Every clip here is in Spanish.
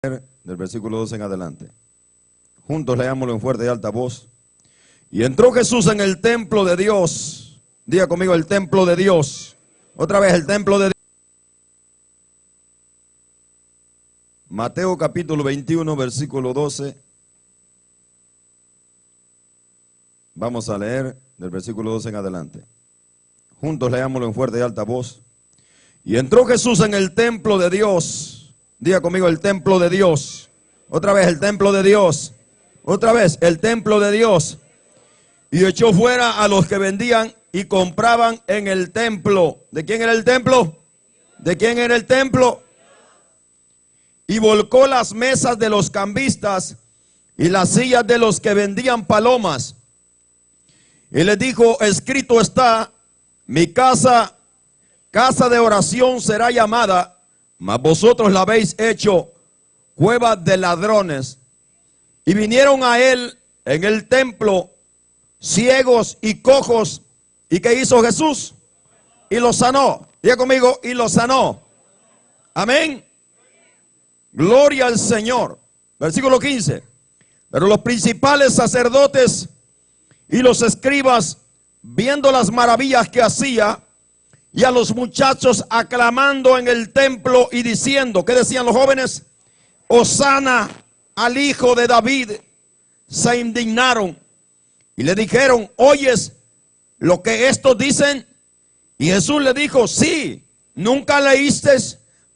Del versículo 12 en adelante. Juntos leámoslo en fuerte y alta voz. Y entró Jesús en el templo de Dios. Diga conmigo, el templo de Dios. Otra vez, el templo de Dios. Mateo capítulo 21, versículo 12. Vamos a leer del versículo 12 en adelante. Juntos leámoslo en fuerte y alta voz. Y entró Jesús en el templo de Dios. Diga conmigo, el templo de Dios. Otra vez, el templo de Dios. Otra vez, el templo de Dios. Y echó fuera a los que vendían y compraban en el templo. ¿De quién era el templo? ¿De quién era el templo? Y volcó las mesas de los cambistas y las sillas de los que vendían palomas. Y les dijo, escrito está, mi casa, casa de oración será llamada, mas vosotros la habéis hecho cueva de ladrones. Y vinieron a él en el templo ciegos y cojos. ¿Y qué hizo Jesús? Y los sanó. Diga conmigo, y los sanó. Amén. Gloria al Señor. Versículo 15. Pero los principales sacerdotes y los escribas, viendo las maravillas que hacía, y a los muchachos aclamando en el templo y diciendo, ¿qué decían los jóvenes? Hosana al hijo de David, se indignaron y le dijeron, ¿oyes lo que estos dicen? Y Jesús le dijo, sí, nunca leíste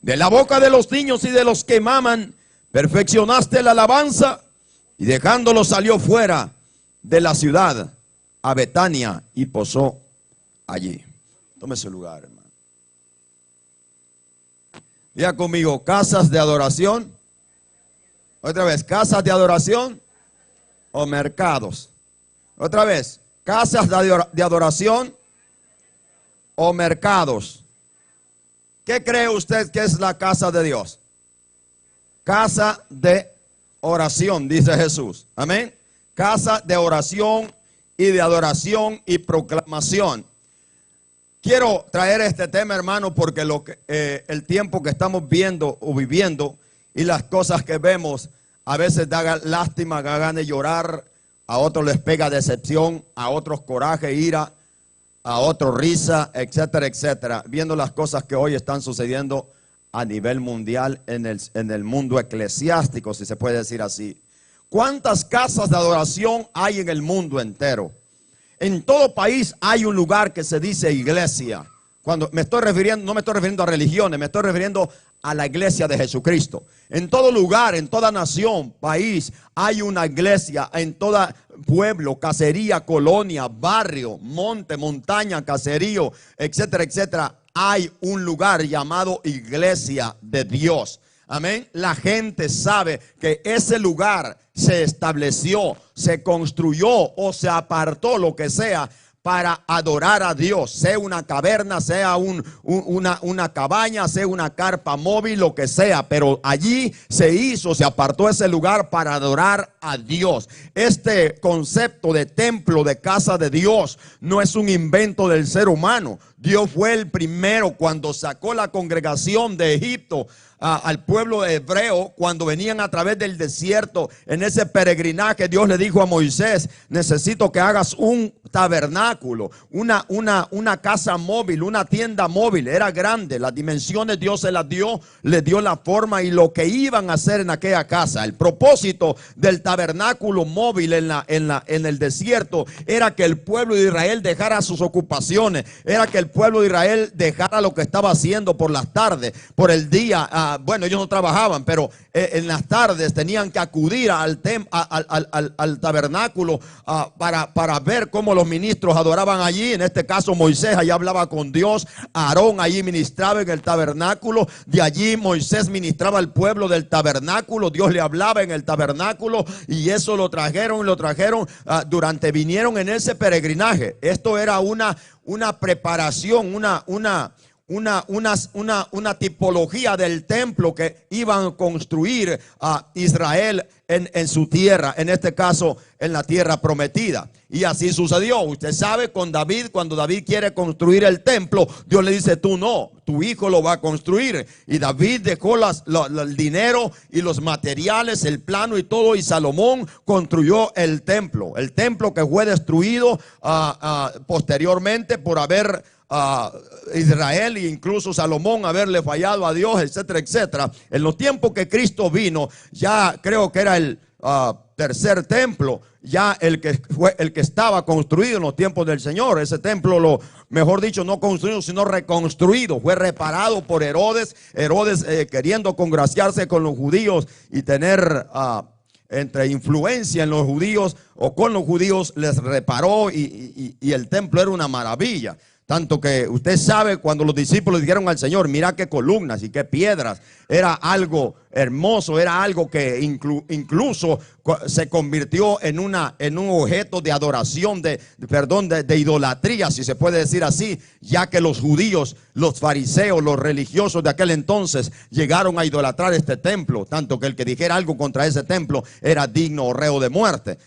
de la boca de los niños y de los que maman, perfeccionaste la alabanza, y dejándolo salió fuera de la ciudad a Betania y posó allí. Tome su lugar, hermano. Diga conmigo, casas de adoración. Otra vez, casas de adoración o mercados. Otra vez, casas de adoración o mercados. ¿Qué cree usted que es la casa de Dios? Casa de oración, dice Jesús. Amén. Casa de oración y de adoración y proclamación. Quiero traer este tema, hermano, porque el tiempo que estamos viendo o viviendo y las cosas que vemos a veces da lástima, da ganas de llorar, a otros les pega decepción, a otros coraje, ira, a otros risa, etcétera, etcétera. Viendo las cosas que hoy están sucediendo a nivel mundial en el mundo eclesiástico, si se puede decir así. ¿Cuántas casas de adoración hay en el mundo entero? En todo país hay un lugar que se dice iglesia. Cuando me estoy refiriendo, no me estoy refiriendo a religiones, me estoy refiriendo a la iglesia de Jesucristo. En todo lugar, en toda nación, país, hay una iglesia. En todo pueblo, casería, colonia, barrio, monte, montaña, caserío, etcétera, etcétera. Hay un lugar llamado iglesia de Dios. Amén. La gente sabe que ese lugar se estableció, se construyó o se apartó, lo que sea, para adorar a Dios. Sea una caverna, sea una cabaña, sea una carpa móvil, lo que sea. Pero allí se apartó ese lugar para adorar a Dios. Este concepto de templo, de casa de Dios, no es un invento del ser humano. Dios fue el primero cuando sacó la congregación de Egipto al pueblo hebreo, cuando venían a través del desierto en ese peregrinaje. Dios le dijo a Moisés, necesito que hagas un tabernáculo, una casa móvil, una tienda móvil. Era grande, las dimensiones Dios se las dio, le dio la forma y lo que iban a hacer en aquella casa. El propósito del tabernáculo móvil en el desierto era que el pueblo de Israel dejara sus ocupaciones, era que el pueblo de Israel dejara lo que estaba haciendo por las tardes, por el día. Bueno, ellos no trabajaban, pero en las tardes tenían que acudir al tabernáculo para ver cómo los ministros adoraban allí. En este caso Moisés allá hablaba con Dios, Aarón allí ministraba en el tabernáculo, de allí Moisés ministraba al pueblo del tabernáculo, Dios le hablaba en el tabernáculo, y eso lo trajeron vinieron en ese peregrinaje. Esto era una preparación, una tipología del templo que iban a construir a Israel en su tierra, en este caso en la tierra prometida. Y así sucedió. Usted sabe con David, cuando David quiere construir el templo, Dios le dice: tú no, tu hijo lo va a construir. Y David dejó el dinero y los materiales, el plano y todo, y Salomón construyó el templo que fue destruido posteriormente por haber Israel e incluso Salomón haberle fallado a Dios, etcétera, etcétera. En los tiempos que Cristo vino, ya creo que era el tercer templo, ya el que estaba construido en los tiempos del Señor. Ese templo, mejor dicho, no construido, sino reconstruido, fue reparado por Herodes. Herodes queriendo congraciarse con los judíos y tener entre influencia en los judíos o con los judíos, les reparó y el templo era una maravilla. Tanto que usted sabe, cuando los discípulos dijeron al Señor: mira qué columnas y qué piedras, era algo hermoso, era algo que incluso se convirtió en un objeto de adoración, de idolatría, si se puede decir así, ya que los judíos, los fariseos, los religiosos de aquel entonces llegaron a idolatrar este templo, tanto que el que dijera algo contra ese templo era digno o reo de muerte.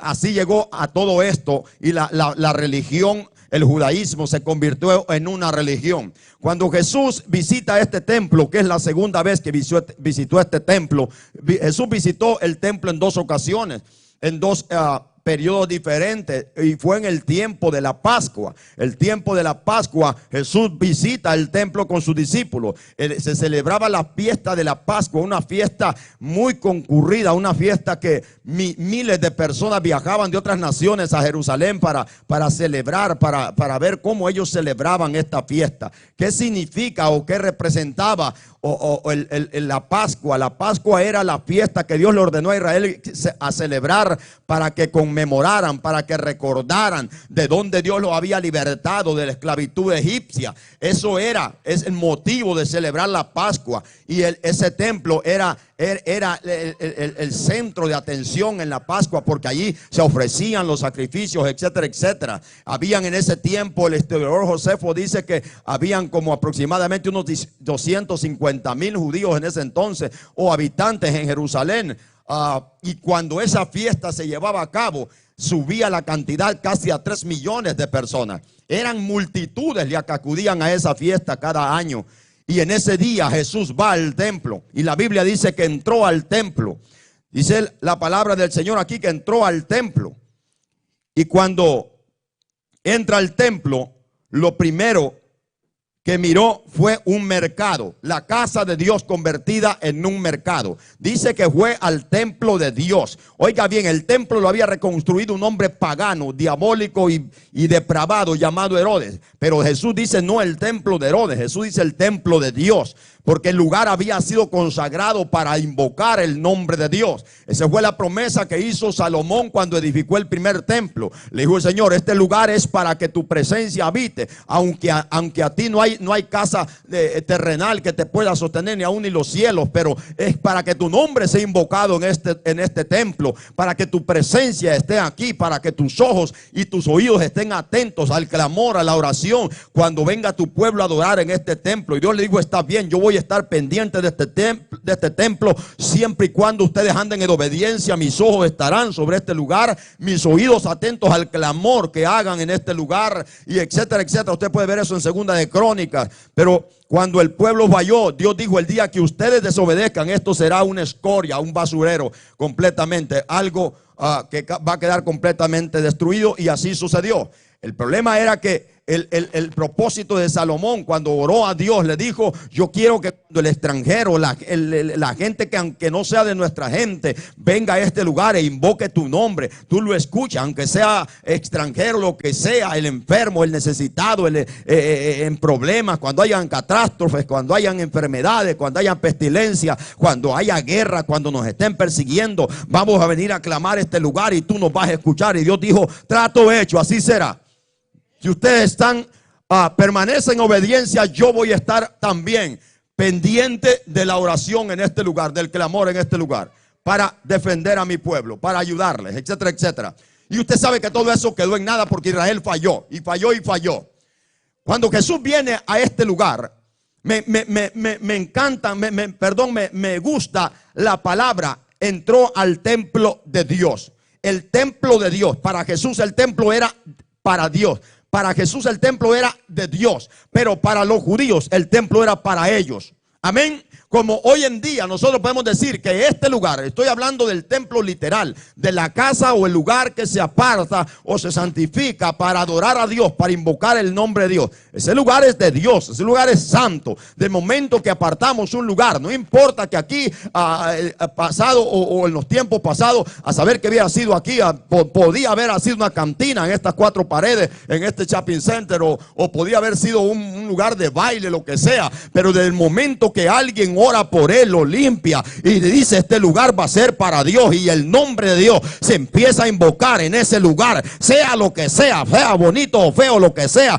Así llegó a todo esto, y la religión, el judaísmo, se convirtió en una religión. Cuando Jesús visita este templo, que es la segunda vez que visitó este templo, Jesús visitó el templo en dos ocasiones, en dos periodos diferentes, y fue en el tiempo de la Pascua. El tiempo de la Pascua, Jesús visita el templo con sus discípulos. Se celebraba la fiesta de la Pascua, una fiesta muy concurrida, una fiesta que miles de personas viajaban de otras naciones a Jerusalén para celebrar, para ver cómo ellos celebraban esta fiesta. ¿Qué significa o qué representaba la Pascua? La Pascua era la fiesta que Dios le ordenó a Israel a celebrar, para que conmemoraran, para que recordaran de dónde Dios los había libertado de la esclavitud egipcia. Es el motivo de celebrar la Pascua. Y ese templo era el centro de atención en la Pascua, porque allí se ofrecían los sacrificios, etcétera, etcétera. Habían en ese tiempo, el historiador Josefo dice que habían como aproximadamente unos 250,000 judíos en ese entonces, o habitantes en Jerusalén. Y cuando esa fiesta se llevaba a cabo, subía la cantidad casi a 3 millones de personas. Eran multitudes las que acudían a esa fiesta cada año. Y en ese día Jesús va al templo, y la Biblia dice que entró al templo. Dice la palabra del Señor aquí que entró al templo. Y cuando entra al templo, lo primero que miró fue un mercado, la casa de Dios convertida en un mercado. Dice que fue al templo de Dios. Oiga bien, el templo lo había reconstruido un hombre pagano, diabólico y depravado llamado Herodes. Pero Jesús dice no el templo de Herodes, Jesús dice el templo de Dios, porque el lugar había sido consagrado para invocar el nombre de Dios. Esa fue la promesa que hizo Salomón cuando edificó el primer templo. Le dijo el Señor: este lugar es para que tu presencia habite, aunque a ti no hay casa terrenal que te pueda sostener, ni aún ni los cielos, pero es para que tu nombre sea invocado en este templo, para que tu presencia esté aquí, para que tus ojos y tus oídos estén atentos al clamor, a la oración, cuando venga tu pueblo a adorar en este templo. Y Dios le dijo: está bien, yo voy a estar pendiente de este templo, siempre y cuando ustedes anden en obediencia. Mis ojos estarán sobre este lugar, mis oídos atentos al clamor que hagan en este lugar, y etcétera, etcétera. Usted puede ver eso en Segunda de Crónicas. Pero cuando el pueblo falló, Dios dijo: el día que ustedes desobedezcan, esto será una escoria, un basurero completamente, algo que va a quedar completamente destruido. Y así sucedió. El problema era que el propósito de Salomón, cuando oró a Dios, le dijo: yo quiero que cuando el extranjero, la gente que aunque no sea de nuestra gente, venga a este lugar e invoque tu nombre, tú lo escuchas, aunque sea extranjero, lo que sea, el enfermo, el necesitado, en problemas, cuando hayan catástrofes, cuando hayan enfermedades, cuando hayan pestilencia, cuando haya guerra, cuando nos estén persiguiendo, vamos a venir a clamar este lugar y tú nos vas a escuchar. Y Dios dijo: trato hecho, así será. Si ustedes permanecen en obediencia, yo voy a estar también pendiente de la oración en este lugar, del clamor en este lugar, para defender a mi pueblo, para ayudarles, etcétera, etcétera. Y usted sabe que todo eso quedó en nada, porque Israel falló y falló y falló. Cuando Jesús viene a este lugar, me encanta, me gusta la palabra, entró al templo de Dios. El templo de Dios, para Jesús el templo era para Dios. Para Jesús el templo era de Dios, pero para los judíos el templo era para ellos. Amén. Como hoy en día nosotros podemos decir que este lugar, estoy hablando del templo literal, de la casa o el lugar que se aparta o se santifica para adorar a Dios, para invocar el nombre de Dios. Ese lugar es de Dios, ese lugar es santo. Del momento que apartamos un lugar, no importa que aquí pasado o en los tiempos pasados, a saber que había sido aquí, podía haber sido una cantina en estas 4 paredes, en este shopping center, o podía haber sido un lugar de baile, lo que sea. Pero desde el momento que alguien ora por él, lo limpia y dice este lugar va a ser para Dios, y el nombre de Dios se empieza a invocar en ese lugar, sea lo que sea bonito o feo, lo que sea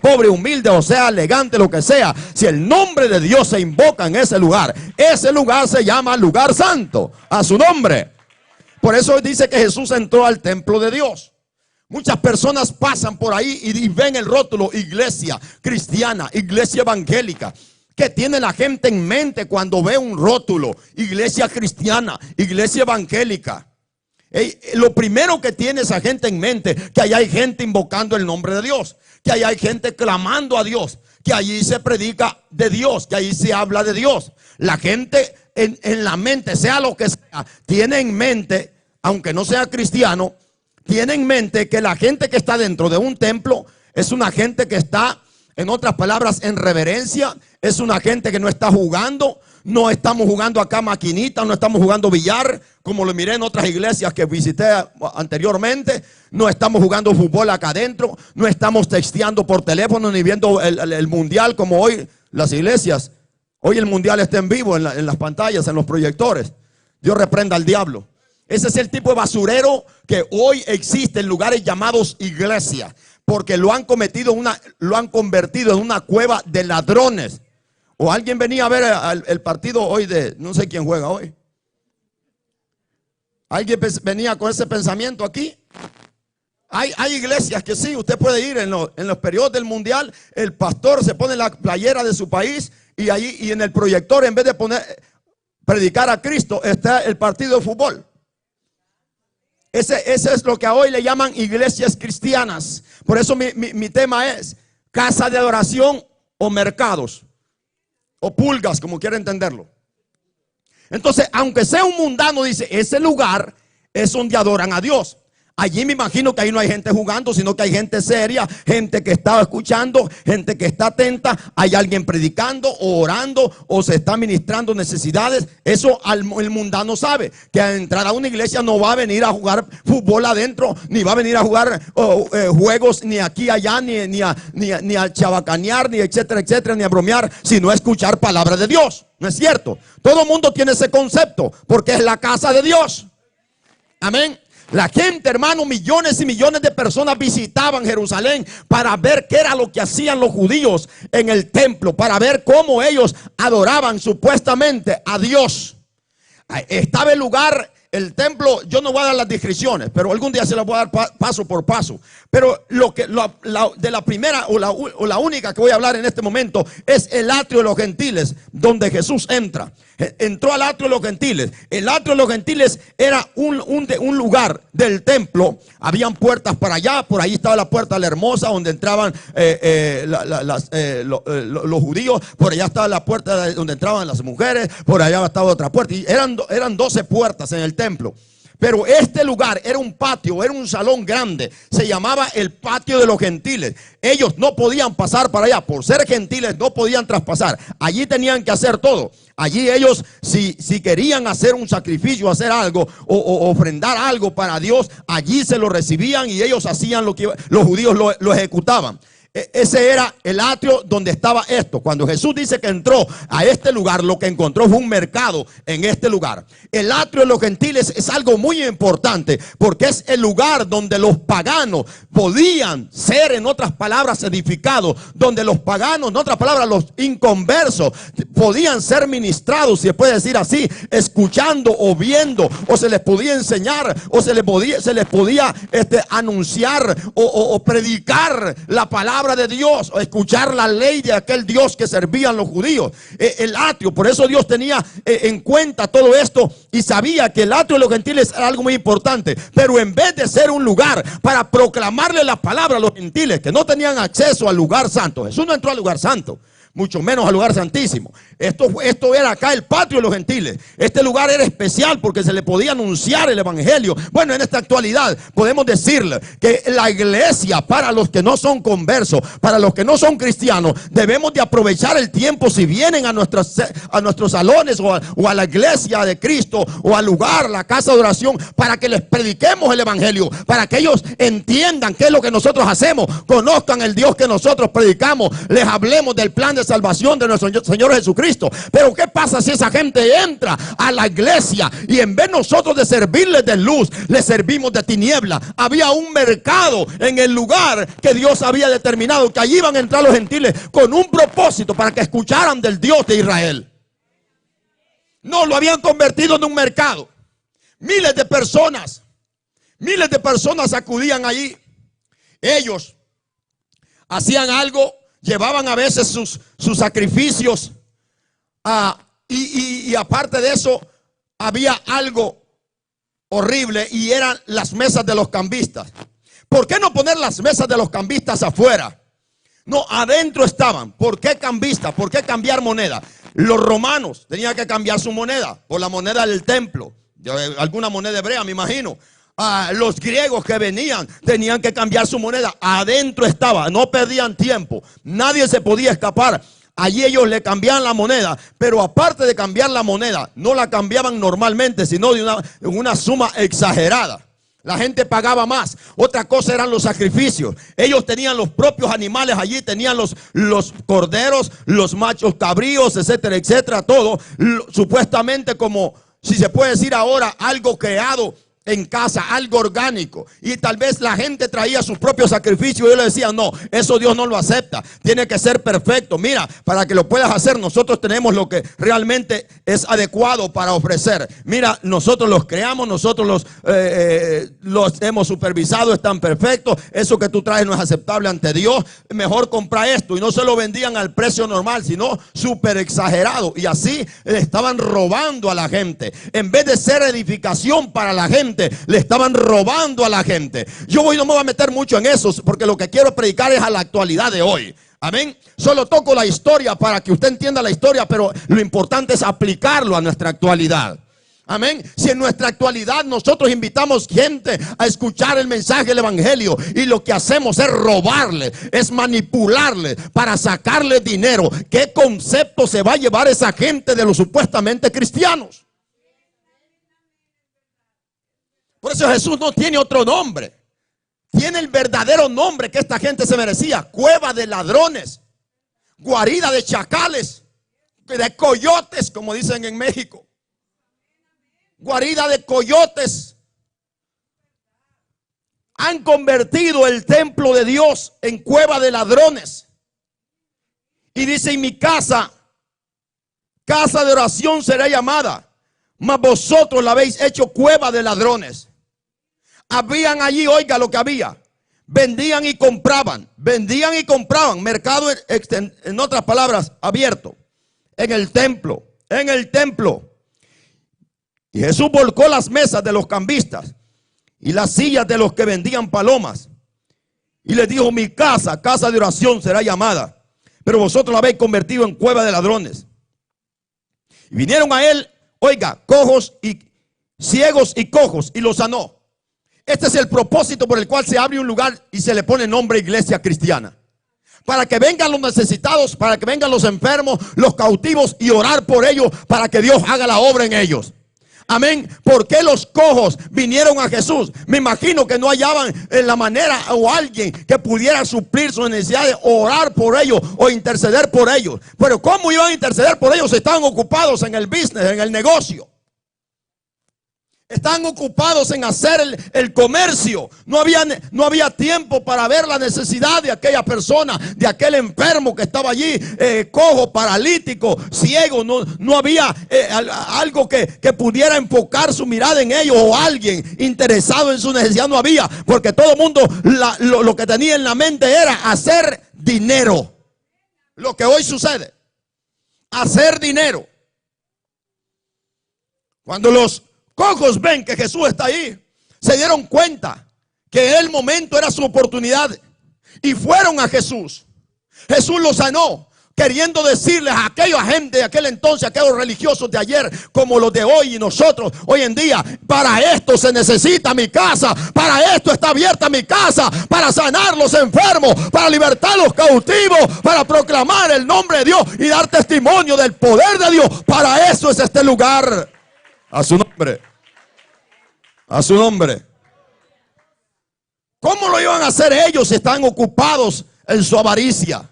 pobre, humilde o sea elegante, lo que sea, si el nombre de Dios se invoca en ese lugar se llama lugar santo, a su nombre. Por eso dice que Jesús entró al templo de Dios. Muchas personas pasan por ahí y ven el rótulo iglesia cristiana, iglesia evangélica. ¿Qué tiene la gente en mente cuando ve un rótulo? Iglesia cristiana, iglesia evangélica. Lo primero que tiene esa gente en mente, que allá hay gente invocando el nombre de Dios, que allá hay gente clamando a Dios, que allí se predica de Dios, que allí se habla de Dios. La gente en la mente, sea lo que sea, tiene en mente, aunque no sea cristiano, tiene en mente que la gente que está dentro de un templo es una gente que está, en otras palabras, en reverencia. Es una gente que no está jugando. No estamos jugando acá maquinita, no estamos jugando billar, como lo miré en otras iglesias que visité anteriormente. No estamos jugando fútbol acá adentro. No estamos texteando por teléfono ni viendo el mundial como hoy las iglesias. Hoy el mundial está en vivo en las pantallas, en los proyectores. Dios reprenda al diablo. Ese es el tipo de basurero que hoy existe en lugares llamados iglesias, porque lo han convertido en una cueva de ladrones. O alguien venía a ver el partido hoy de, no sé quién juega hoy. Alguien venía con ese pensamiento aquí. Hay iglesias que sí, usted puede ir en los periodos del mundial, el pastor se pone la playera de su país y allí y en el proyector, en vez de predicar a Cristo, está el partido de fútbol. Ese es lo que hoy le llaman iglesias cristianas. Por eso mi tema es casa de adoración o mercados, o pulgas, como quiera entenderlo. Entonces, aunque sea un mundano, dice, ese lugar es donde adoran a Dios. Allí me imagino que ahí no hay gente jugando, sino que hay gente seria, gente que está escuchando, gente que está atenta. Hay alguien predicando o orando o se está ministrando necesidades. Eso el mundano sabe, que al entrar a una iglesia no va a venir a jugar fútbol adentro, ni va a venir a jugar juegos ni aquí allá, ni a chabacanear, ni etcétera, etcétera, ni a bromear, sino a escuchar palabra de Dios. ¿No es cierto? Todo el mundo tiene ese concepto porque es la casa de Dios. Amén. La gente, hermano, millones y millones de personas visitaban Jerusalén para ver qué era lo que hacían los judíos en el templo, para ver cómo ellos adoraban supuestamente a Dios. Estaba el lugar, el templo, yo no voy a dar las descripciones, pero algún día se las voy a dar paso por paso. Pero de la primera o la única que voy a hablar en este momento es el atrio de los gentiles, donde Jesús entra. Entró al atrio de los gentiles. El atrio de los gentiles era un lugar del templo. Habían puertas para allá. Por ahí estaba la puerta de la hermosa, donde entraban los judíos. Por allá estaba la puerta donde entraban las mujeres. Por allá estaba otra puerta. Y eran 12 puertas en el templo. Pero este lugar era un patio, era un salón grande. Se llamaba el patio de los gentiles. Ellos no podían pasar para allá. Por ser gentiles no podían traspasar. Allí tenían que hacer todo. Allí ellos, si querían hacer un sacrificio, hacer algo o ofrendar algo para Dios, allí se lo recibían y ellos hacían lo que los judíos lo ejecutaban. Ese era el atrio donde estaba esto. Cuando Jesús dice que entró a este lugar, lo que encontró fue un mercado en este lugar. El atrio de los gentiles es algo muy importante porque es el lugar donde los paganos podían ser, en otras palabras, edificados. Donde los paganos, en otras palabras, los inconversos podían ser ministrados, si se puede decir así, escuchando o viendo, o se les podía enseñar, o se les podía anunciar o predicar la palabra palabra de Dios, o escuchar la ley de aquel Dios que servían los judíos. El atrio, por eso Dios tenía en cuenta todo esto y sabía que el atrio de los gentiles era algo muy importante. Pero en vez de ser un lugar para proclamarle la palabra a los gentiles que no tenían acceso al lugar santo, Jesús no entró al lugar santo, mucho menos al lugar santísimo. Esto era acá el patio de los gentiles. Este lugar era especial porque se le podía anunciar el evangelio. Bueno, en esta actualidad podemos decirle que la iglesia, para los que no son conversos, para los que no son cristianos, debemos de aprovechar el tiempo si vienen a nuestros salones o a la iglesia de Cristo o al lugar, la casa de oración, para que les prediquemos el evangelio, para que ellos entiendan qué es lo que nosotros hacemos, conozcan el Dios que nosotros predicamos, les hablemos del plan de salvación de nuestro Señor Jesucristo. Pero ¿qué pasa si esa gente entra a la iglesia y en vez nosotros de servirles de luz, les servimos de tiniebla? Había un mercado en el lugar que Dios había determinado, que allí iban a entrar los gentiles con un propósito, para que escucharan del Dios de Israel. No, lo habían convertido en un mercado. Miles de personas acudían allí. Ellos hacían algo, llevaban a veces sus sacrificios. Y aparte de eso, había algo horrible, y eran las mesas de los cambistas. ¿Por qué no poner las mesas de los cambistas afuera? No, adentro estaban. ¿Por qué cambistas? ¿Por qué cambiar moneda? Los romanos tenían que cambiar su moneda por la moneda del templo, alguna moneda hebrea, me imagino. Los griegos que venían tenían que cambiar su moneda. Adentro estaba, no perdían tiempo, nadie se podía escapar. Allí ellos le cambiaban la moneda, pero aparte de cambiar la moneda, no la cambiaban normalmente, sino de una suma exagerada. La gente pagaba más. Otra cosa eran los sacrificios. Ellos tenían los propios animales allí, tenían los corderos, los machos cabríos, etcétera, etcétera, todo supuestamente, como si se puede decir ahora, algo creado en casa, algo orgánico. Y tal vez la gente traía sus propios sacrificios y ellos le decían: no, eso Dios no lo acepta, tiene que ser perfecto. Mira, para que lo puedas hacer, nosotros tenemos lo que realmente es adecuado para ofrecer. Mira, nosotros los creamos, nosotros los hemos supervisado, están perfectos. Eso que tú traes no es aceptable ante Dios, mejor compra esto. Y no se lo vendían al precio normal, sino súper exagerado. Y así le estaban robando a la gente. En vez de ser edificación para la gente, le estaban robando a la gente. Yo hoy no me voy a meter mucho en eso, porque lo que quiero predicar es a la actualidad de hoy. Amén. Solo toco la historia para que usted entienda la historia, pero lo importante es aplicarlo a nuestra actualidad. Amén. Si en nuestra actualidad nosotros invitamos gente a escuchar el mensaje del evangelio, y lo que hacemos es robarle, es manipularle para sacarle dinero, ¿qué concepto se va a llevar esa gente de los supuestamente cristianos? Por eso Jesús no tiene otro nombre. Tiene el verdadero nombre que esta gente se merecía: cueva de ladrones, guarida de chacales, de coyotes, como dicen en México. Guarida de coyotes. Han convertido el templo de Dios en cueva de ladrones. Y dice: y mi casa, casa de oración será llamada, mas vosotros la habéis hecho cueva de ladrones. Habían allí, oiga lo que había: vendían y compraban, mercado, en otras palabras, abierto, en el templo. Y Jesús volcó las mesas de los cambistas y las sillas de los que vendían palomas, y les dijo: mi casa, casa de oración será llamada, pero vosotros la habéis convertido en cueva de ladrones. Y vinieron a él, oiga, cojos y ciegos y cojos, y los sanó. Este es el propósito por el cual se abre un lugar y se le pone nombre Iglesia Cristiana. Para que vengan los necesitados, para que vengan los enfermos, los cautivos, y orar por ellos para que Dios haga la obra en ellos. Amén. ¿Por qué los cojos vinieron a Jesús? Me imagino que no hallaban en la manera o alguien que pudiera suplir sus necesidades, orar por ellos o interceder por ellos. Pero ¿cómo iban a interceder por ellos? Estaban ocupados en el business, en el negocio. Están ocupados en hacer el comercio. No había tiempo para ver la necesidad de aquella persona, de aquel enfermo que estaba allí, cojo, paralítico, ciego. No había algo que pudiera enfocar su mirada en ellos, o alguien interesado en su necesidad. No había, porque todo el mundo lo que tenía en la mente era hacer dinero. Lo que hoy sucede. Hacer dinero. Cuando los cojos ven que Jesús está ahí, se dieron cuenta que el momento era su oportunidad y fueron a Jesús. Jesús los sanó, queriendo decirles a aquella gente de aquel entonces, a aquellos religiosos de ayer, como los de hoy y nosotros hoy en día: para esto se necesita mi casa, para esto está abierta mi casa, para sanar los enfermos, para libertar los cautivos, para proclamar el nombre de Dios y dar testimonio del poder de Dios. Para eso es este lugar. A su nombre. A su nombre. ¿Cómo lo iban a hacer ellos si están ocupados en su avaricia?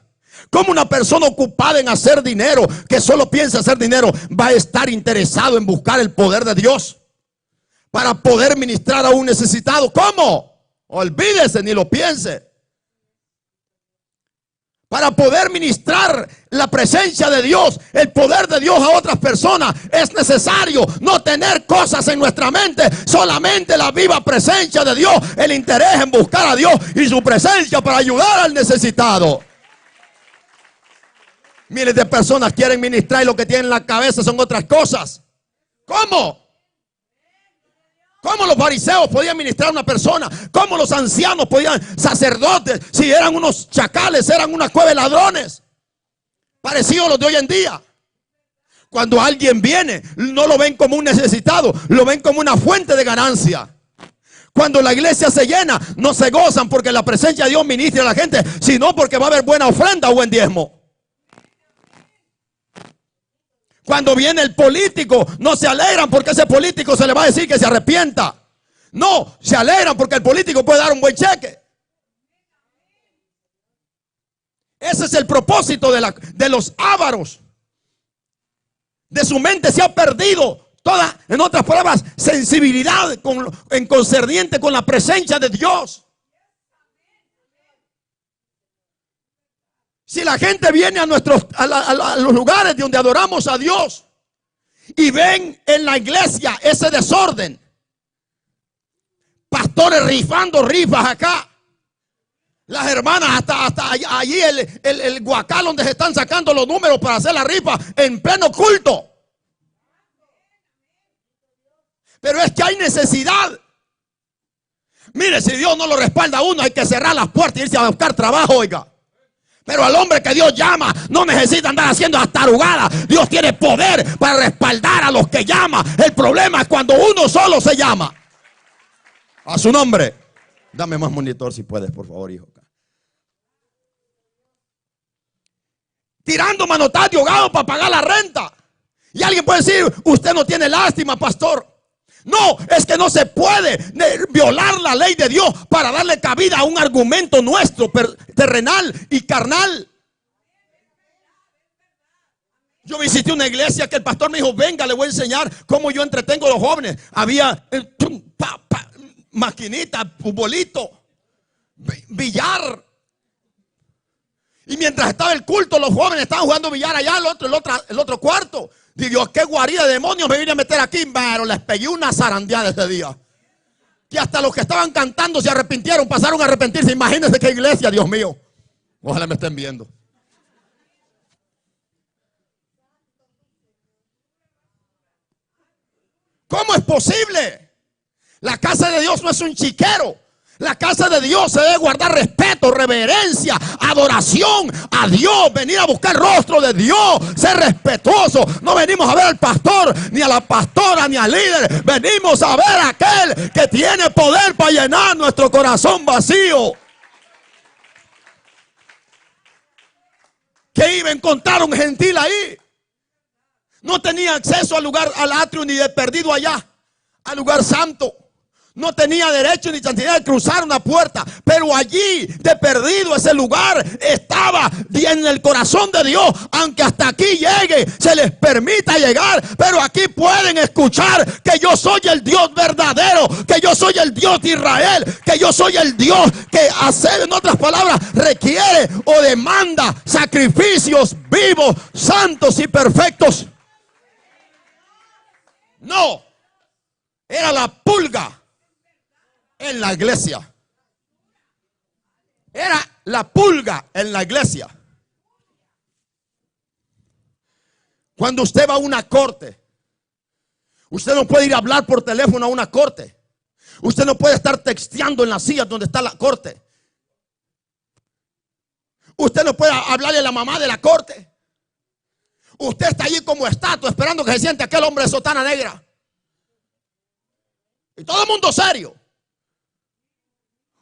¿Cómo una persona ocupada en hacer dinero, que solo piensa hacer dinero, va a estar interesado en buscar el poder de Dios para poder ministrar a un necesitado? ¿Cómo? Olvídese, ni lo piense. Para poder ministrar la presencia de Dios, el poder de Dios a otras personas, es necesario no tener cosas en nuestra mente, solamente la viva presencia de Dios, el interés en buscar a Dios y su presencia para ayudar al necesitado. Miles de personas quieren ministrar y lo que tienen en la cabeza son otras cosas. ¿Cómo? ¿Cómo los fariseos podían ministrar a una persona? ¿Cómo los ancianos podían, sacerdotes, si eran unos chacales, eran una cueva de ladrones? Parecidos a los de hoy en día. Cuando alguien viene, no lo ven como un necesitado, lo ven como una fuente de ganancia. Cuando la iglesia se llena, no se gozan porque la presencia de Dios ministra a la gente, sino porque va a haber buena ofrenda o buen diezmo. Cuando viene el político, no se alegran porque ese político se le va a decir que se arrepienta. No, se alegran porque el político puede dar un buen cheque. Ese es el propósito de los ávaros. De su mente se ha perdido toda, en otras palabras, sensibilidad en concerniente con la presencia de Dios. Si la gente viene a los lugares donde adoramos a Dios y ven en la iglesia ese desorden, pastores rifando rifas acá, las hermanas hasta allí el guacal donde se están sacando los números para hacer la rifa en pleno culto. Pero es que hay necesidad. Mire, si Dios no lo respalda a uno, hay que cerrar las puertas y irse a buscar trabajo, oiga. Pero al hombre que Dios llama no necesita andar haciendo las tarugadas. Dios tiene poder para respaldar a los que llama. El problema es cuando uno solo se llama. A su nombre. Dame más monitor si puedes, por favor, hijo. Tirando manotazo ahogado para pagar la renta. Y alguien puede decir: usted no tiene lástima, pastor. No, es que no se puede violar la ley de Dios para darle cabida a un argumento nuestro terrenal y carnal. Yo visité una iglesia que el pastor me dijo: venga, le voy a enseñar cómo yo entretengo a los jóvenes. Había maquinita, futbolito, billar. Y mientras estaba el culto, los jóvenes estaban jugando billar allá, el otro cuarto. Digo, qué guarida de demonios me vine a meter aquí. Pero les pegué una zarandeada ese día. Que hasta los que estaban cantando se arrepintieron, pasaron a arrepentirse. Imagínense qué iglesia, Dios mío. Ojalá me estén viendo. ¿Cómo es posible? La casa de Dios no es un chiquero. La casa de Dios se debe guardar respeto, reverencia, adoración a Dios, venir a buscar el rostro de Dios, ser respetuoso. No venimos a ver al pastor, ni a la pastora, ni al líder. Venimos a ver a aquel que tiene poder para llenar nuestro corazón vacío. Que iba a encontrar un gentil ahí. No tenía acceso al lugar, al atrio, ni de perdido allá, al lugar santo. No tenía derecho ni santidad de cruzar una puerta. Pero allí, de perdido, ese lugar estaba en el corazón de Dios. Aunque hasta aquí llegue, se les permita llegar. Pero aquí pueden escuchar que yo soy el Dios verdadero, que yo soy el Dios de Israel, que yo soy el Dios que hace, en otras palabras, requiere o demanda sacrificios vivos, santos y perfectos. No, era la pulga en la iglesia. Era la pulga en la iglesia. Cuando usted va a una corte, usted no puede ir a hablar por teléfono a una corte. Usted no puede estar texteando en las sillas donde está la corte. Usted no puede hablarle a la mamá de la corte. Usted está allí como estatua esperando que se siente aquel hombre de sotana negra. Y todo el mundo serio.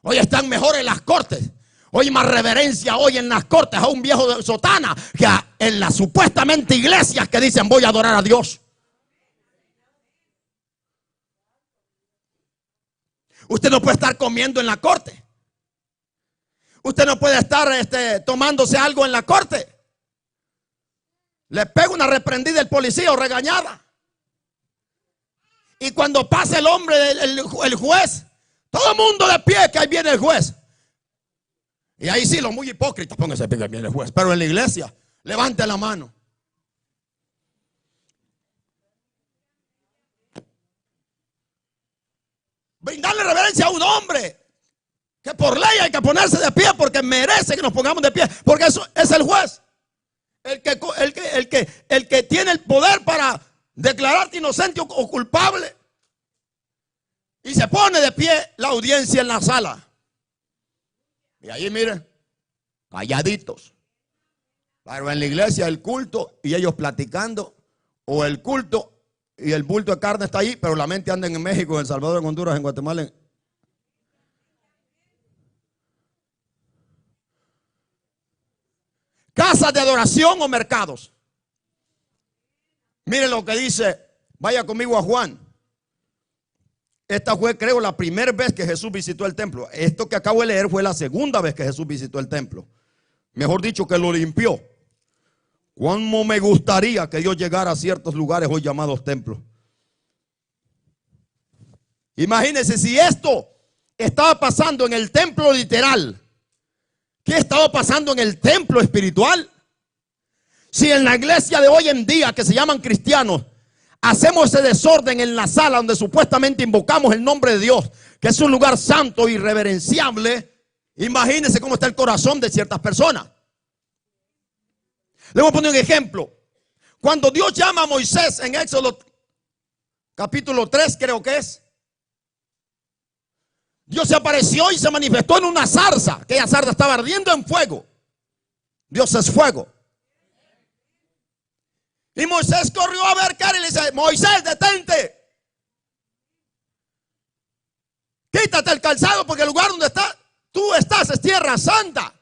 Hoy están mejor en las cortes. Hoy hay más reverencia hoy en las cortes a un viejo de sotana que en las supuestamente iglesias que dicen voy a adorar a Dios. Usted no puede estar comiendo en la corte. Usted no puede estar tomándose algo en la corte. Le pega una reprendida el policía o regañada. Y cuando pasa el hombre, el juez, todo el mundo de pie, que ahí viene el juez. Y ahí sí, los muy hipócritas, póngase de pie, que ahí viene el juez. Pero en la iglesia, levante la mano. Brindarle reverencia a un hombre que por ley hay que ponerse de pie porque merece que nos pongamos de pie, porque eso es el juez, el que tiene el poder para declararte inocente o culpable. Y se pone de pie la audiencia en la sala. Y allí miren, calladitos. Pero en la iglesia el culto y ellos platicando, o el culto y el bulto de carne está ahí, pero la mente anda en México, en El Salvador, en Honduras, en Guatemala. Casas de adoración o mercados. Miren lo que dice, vaya conmigo a Juan. Esta fue, creo, la primera vez que Jesús visitó el templo. Esto que acabo de leer fue la segunda vez que Jesús visitó el templo. Mejor dicho, que lo limpió. ¿Cómo me gustaría que yo llegara a ciertos lugares hoy llamados templos? Imagínense si esto estaba pasando en el templo literal. ¿Qué estaba pasando en el templo espiritual? Si en la iglesia de hoy en día, que se llaman cristianos, hacemos ese desorden en la sala donde supuestamente invocamos el nombre de Dios, que es un lugar santo y reverenciable, imagínense cómo está el corazón de ciertas personas. Le voy a poner un ejemplo. Cuando Dios llama a Moisés en Éxodo capítulo 3, creo que es, Dios se apareció y se manifestó en una zarza. Aquella zarza estaba ardiendo en fuego. Dios es fuego. Y Moisés corrió a ver qué era y le dice: Moisés, detente. Quítate el calzado porque el lugar donde tú estás es tierra santa.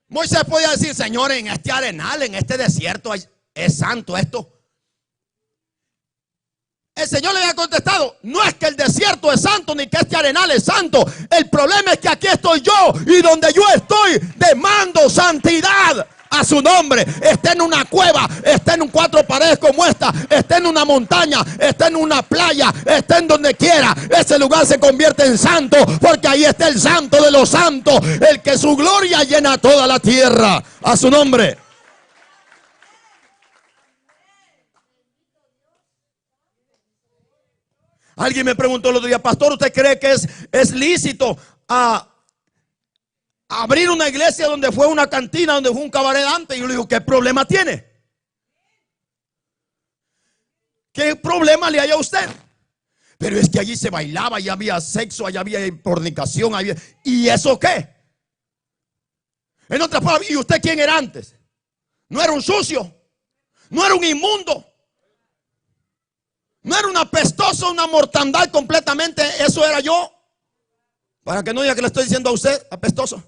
Moisés podía decir: Señor, en este arenal, en este desierto es santo esto. El Señor le había contestado: no es que el desierto es santo ni que este arenal es santo. El problema es que aquí estoy yo, y donde yo estoy demando santidad a su nombre. Esté en una cueva, esté en 4 paredes como esta, esté en una montaña, esté en una playa, esté en donde quiera, ese lugar se convierte en santo, porque ahí está el santo de los santos, el que su gloria llena toda la tierra. A su nombre. Alguien me preguntó el otro día: pastor, ¿usted cree que es lícito abrir una iglesia donde fue una cantina, donde fue un cabaret antes? Y yo le digo: ¿qué problema tiene? ¿Qué problema le hay a usted? Pero es que allí se bailaba, allí había sexo, allí había fornicación, ¿y eso qué? En otras palabras, ¿y usted quién era antes? No era un sucio, no era un inmundo, no era un apestoso, una mortandad completamente. Eso era yo. Para que no diga que le estoy diciendo a usted apestoso.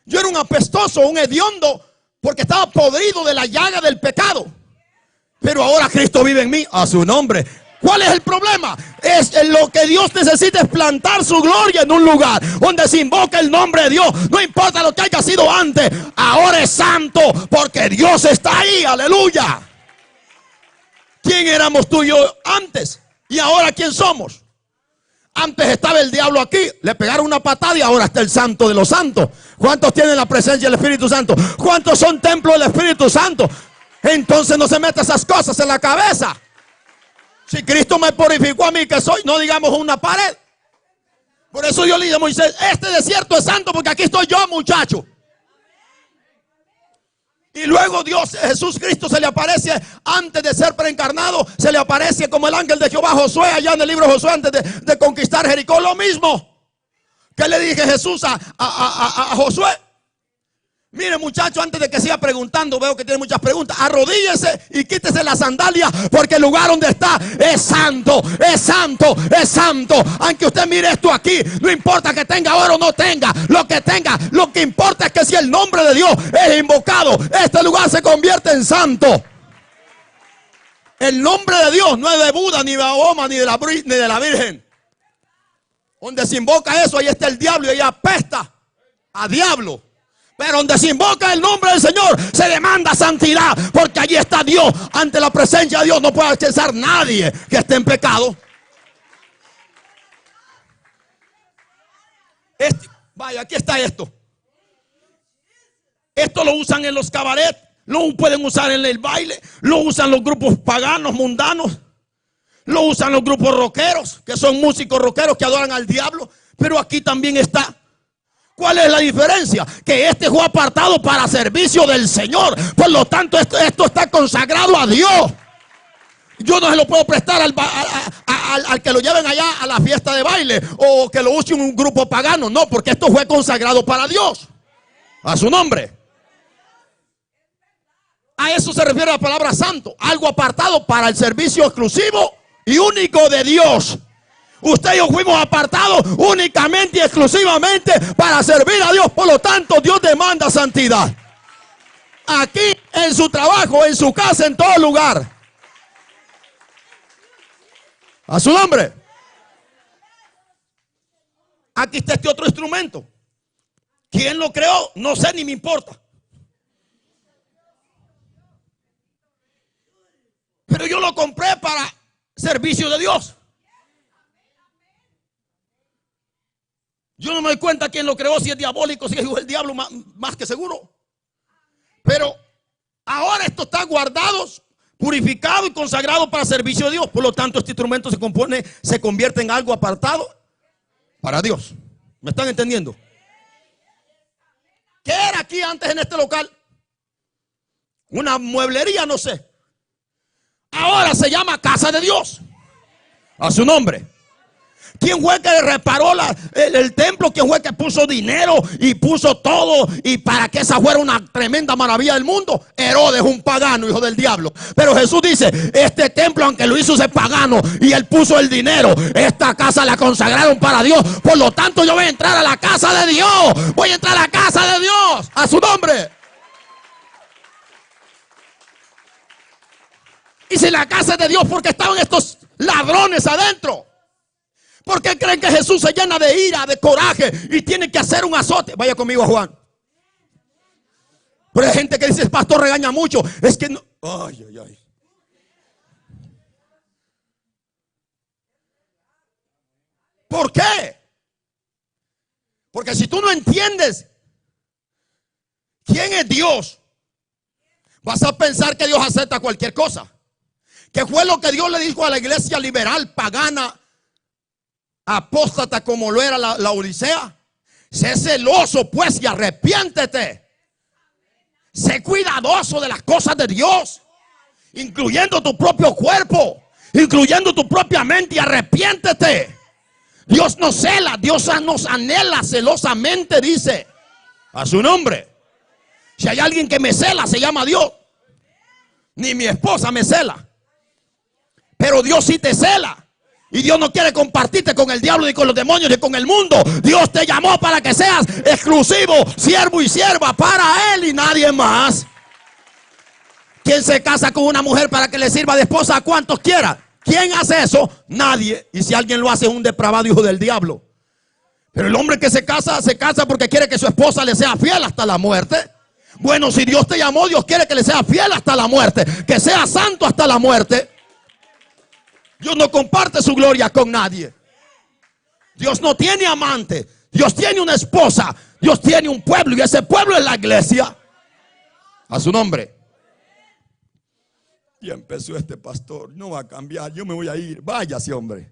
Yo era un apestoso, un hediondo, porque estaba podrido de la llaga del pecado. Pero ahora Cristo vive en mí. A su nombre. ¿Cuál es el problema? Lo que Dios necesita es plantar su gloria en un lugar donde se invoca el nombre de Dios. No importa lo que haya sido antes, ahora es santo porque Dios está ahí. Aleluya. ¿Quién éramos tú y yo antes? ¿Y ahora quién somos? Antes estaba el diablo aquí, le pegaron una patada y ahora está el santo de los santos. ¿Cuántos tienen la presencia del Espíritu Santo? ¿Cuántos son templos del Espíritu Santo? Entonces no se meta esas cosas en la cabeza. Si Cristo me purificó a mí, que soy, no digamos una pared. Por eso Dios le dice a Moisés, este desierto es santo porque aquí estoy yo, muchacho. Y luego Dios, Jesús Cristo, se le aparece antes de ser preencarnado, se le aparece como el ángel de Jehová a Josué, allá en el libro de Josué, antes de conquistar Jericó. Lo mismo que le dije Jesús a Josué. Mire, muchacho, antes de que siga preguntando, veo que tiene muchas preguntas. Arrodíllese y quítese la sandalia, porque el lugar donde está es santo, es santo, es santo. Aunque usted mire esto aquí, no importa que tenga oro o no tenga, lo que importa es que si el nombre de Dios es invocado, este lugar se convierte en santo. El nombre de Dios no es de Buda, ni de Mahoma, ni de la Virgen. Donde se invoca eso, ahí está el diablo y ahí apesta a diablo. Pero donde se invoca el nombre del Señor, se demanda santidad, porque allí está Dios. Ante la presencia de Dios no puede accesar nadie que esté en pecado. Vaya, aquí está esto. Esto lo usan en los cabarets, lo pueden usar en el baile, lo usan los grupos paganos, mundanos, lo usan los grupos rockeros, que son músicos rockeros que adoran al diablo. Pero aquí también está. ¿Cuál es la diferencia? Que este fue apartado para servicio del Señor. Por lo tanto, esto está consagrado a Dios. Yo no se lo puedo prestar al que lo lleven allá a la fiesta de baile, o que lo use un grupo pagano. No, porque esto fue consagrado para Dios. A su nombre. A eso se refiere la palabra santo. Algo apartado para el servicio exclusivo y único de Dios. Usted y yo fuimos apartados únicamente y exclusivamente para servir a Dios. Por lo tanto, Dios demanda santidad. Aquí, en su trabajo, en su casa, en todo lugar. A su nombre. Aquí está este otro instrumento. ¿Quién lo creó? No sé, ni me importa. Pero yo lo compré para servicio de Dios. Yo no me doy cuenta quién lo creó, si es diabólico, si es el diablo, más que seguro. Pero ahora esto está guardado, purificado y consagrado para servicio de Dios. Por lo tanto, este instrumento se convierte en algo apartado para Dios. ¿Me están entendiendo? ¿Qué era aquí antes en este local? Una mueblería, no sé. Ahora se llama casa de Dios. A su nombre. ¿Quién fue el que reparó el templo? ¿Quién fue el que puso dinero y puso todo y para que esa fuera una tremenda maravilla del mundo? Herodes, un pagano, hijo del diablo. Pero Jesús dice, este templo, aunque lo hizo ese pagano y él puso el dinero, esta casa la consagraron para Dios. Por lo tanto, yo voy a entrar a la casa de Dios. Voy a entrar a la casa de Dios. A su nombre. Y si la casa es de Dios, porque estaban estos ladrones adentro. ¿Por qué creen que Jesús se llena de ira, de coraje y tiene que hacer un azote? Vaya conmigo a Juan. Pero hay gente que dice, el pastor regaña mucho. Es que no. Ay, ay, ay. ¿Por qué? Porque si tú no entiendes quién es Dios, vas a pensar que Dios acepta cualquier cosa. Que fue lo que Dios le dijo a la iglesia liberal, pagana, apóstata como lo era la Odisea. Sé celoso pues y arrepiéntete. Sé cuidadoso de las cosas de Dios, incluyendo tu propio cuerpo, incluyendo tu propia mente, y arrepiéntete. Dios nos cela, Dios nos anhela celosamente, dice. A su nombre. Si hay alguien que me cela, se llama Dios. Ni mi esposa me cela, pero Dios sí te cela. Y Dios no quiere compartirte con el diablo, ni con los demonios, ni con el mundo. Dios te llamó para que seas exclusivo, siervo y sierva para Él y nadie más. ¿Quién se casa con una mujer para que le sirva de esposa a cuantos quiera? ¿Quién hace eso? Nadie. Y si alguien lo hace, es un depravado hijo del diablo. Pero el hombre que se casa porque quiere que su esposa le sea fiel hasta la muerte. Bueno, si Dios te llamó, Dios quiere que le sea fiel hasta la muerte, que sea santo hasta la muerte. Dios no comparte su gloria con nadie. Dios no tiene amante. Dios tiene una esposa. Dios tiene un pueblo, y ese pueblo es la iglesia. A su nombre. Y empezó este pastor, no va a cambiar, yo me voy a ir. Váyase, hombre.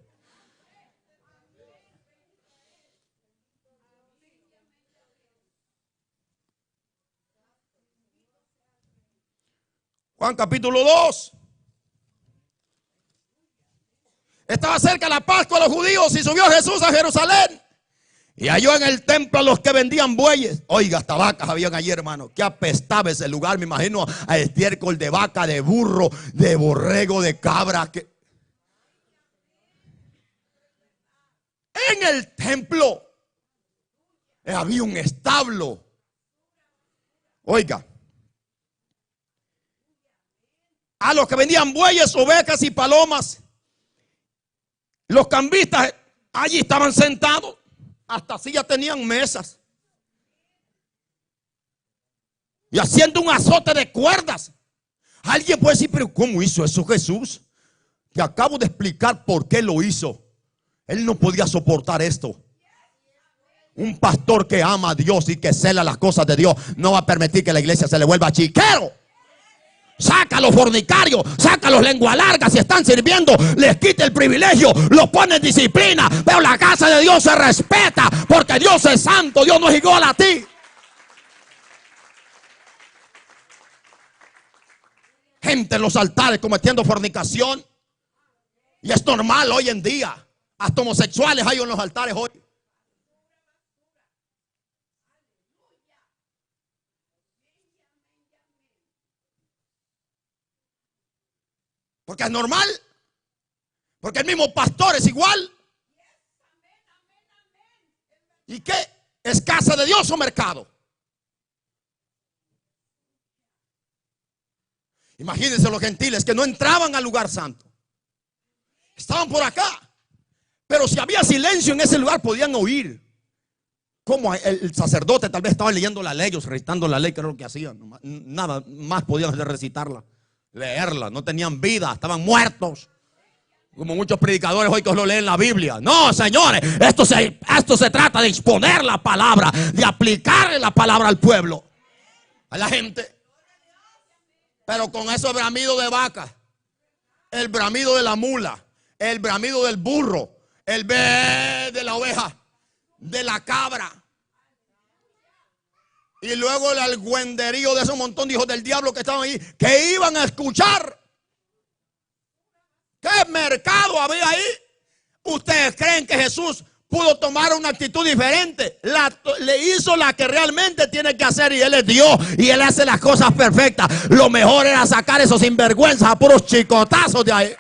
Juan capítulo 2. Estaba cerca la Pascua de los judíos y subió Jesús a Jerusalén. Y halló en el templo a los que vendían bueyes. Oiga, hasta vacas habían allí, hermano. Que apestaba ese lugar. Me imagino a estiércol de vaca, de burro, de borrego, de cabra. En el templo había un establo. Oiga. A los que vendían bueyes, ovejas y palomas. Los cambistas allí estaban sentados. Hasta así ya tenían mesas. Y haciendo un azote de cuerdas. Alguien puede decir, pero ¿cómo hizo eso Jesús? Te acabo de explicar por qué lo hizo. Él no podía soportar esto. Un pastor que ama a Dios y que cela las cosas de Dios no va a permitir que la iglesia se le vuelva chiquero. Saca a los fornicarios, saca a los lengua largas. Si están sirviendo, les quita el privilegio, los pone en disciplina. Pero la casa de Dios se respeta porque Dios es santo. Dios no es igual a ti. Gente en los altares cometiendo fornicación. Y es normal hoy en día. Hasta homosexuales hay en los altares hoy. Porque es normal. Porque el mismo pastor es igual. ¿Y qué? ¿Es casa de Dios o mercado? Imagínense los gentiles que no entraban al lugar santo. Estaban por acá. Pero si había silencio en ese lugar podían oír. Como el sacerdote tal vez estaba leyendo la ley o recitando la ley, que era lo que hacían. Nada más podían hacer recitarla. Leerla, no tenían vida, estaban muertos. Como muchos predicadores hoy que lo leen la Biblia. No, señores, esto se trata de exponer la palabra, de aplicar la palabra al pueblo, a la gente. Pero con esos bramidos de vaca, el bramido de la mula, el bramido del burro, el be de la oveja, de la cabra. Y luego el algüenderío de esos montón de hijos del diablo que estaban ahí, que iban a escuchar. ¿Qué mercado había ahí? ¿Ustedes creen que Jesús pudo tomar una actitud diferente? Le hizo la que realmente tiene que hacer, y Él es Dios y Él hace las cosas perfectas. Lo mejor era sacar esos sinvergüenzas a puros chicotazos de ahí.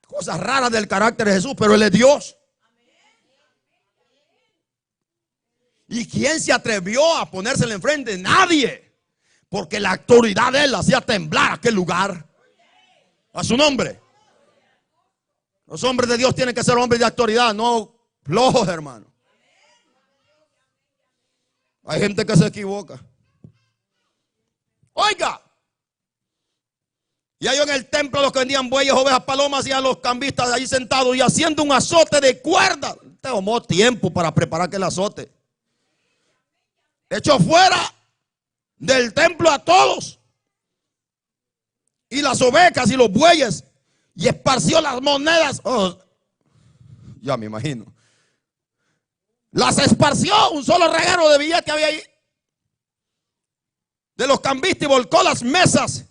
Cosas raras del carácter de Jesús, pero Él es Dios. ¿Y quién se atrevió a ponérsele enfrente? Nadie. Porque la autoridad de Él hacía temblar aquel lugar. A su nombre. Los hombres de Dios tienen que ser hombres de autoridad, no flojos, hermano. Hay gente que se equivoca. Oiga. Y hay en el templo los que vendían bueyes, ovejas, palomas, y a los cambistas ahí sentados y haciendo un azote de cuerdas. Tomó tiempo para preparar aquel azote. Echó fuera del templo a todos, y las ovejas y los bueyes, y esparció las monedas. Oh, ya me imagino. Las esparció, un solo reguero de billetes había ahí. De los cambistas, y volcó las mesas.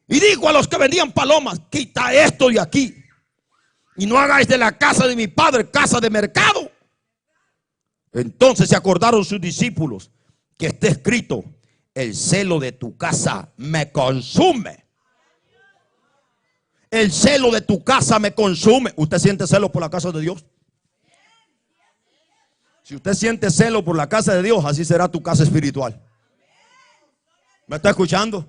Y dijo a los que vendían palomas: quita esto de aquí, y no hagáis de la casa de mi padre casa de mercado. Entonces se acordaron sus discípulos que está escrito: el celo de tu casa me consume. El celo de tu casa me consume. ¿Usted siente celo por la casa de Dios? Si usted siente celo por la casa de Dios, así será tu casa espiritual. ¿Me está escuchando?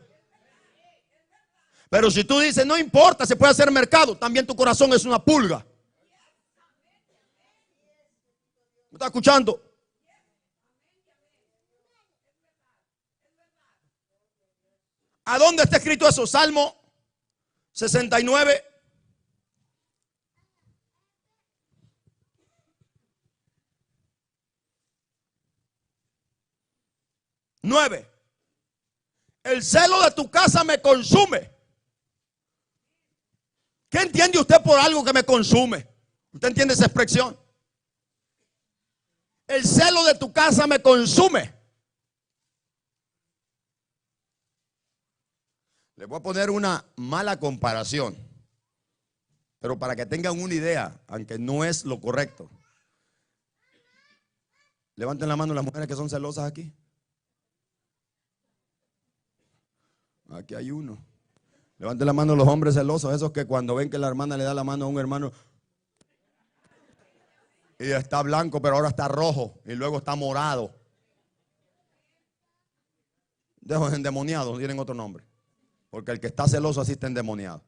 Pero si tú dices, no importa, se puede hacer mercado, también tu corazón es una pulga. ¿Me está escuchando? ¿A dónde está escrito eso? Salmo 69. Nueve. El celo de tu casa me consume. ¿Qué entiende usted por algo que me consume? ¿Usted entiende esa expresión? El celo de tu casa me consume. Les voy a poner una mala comparación, pero para que tengan una idea, aunque no es lo correcto. Levanten la mano las mujeres que son celosas aquí. Aquí hay uno. Levanten la mano los hombres celosos, esos que cuando ven que la hermana le da la mano a un hermano y está blanco, pero ahora está rojo y luego está morado. De esos endemoniados, tienen otro nombre. Porque el que está celoso así está endemoniado.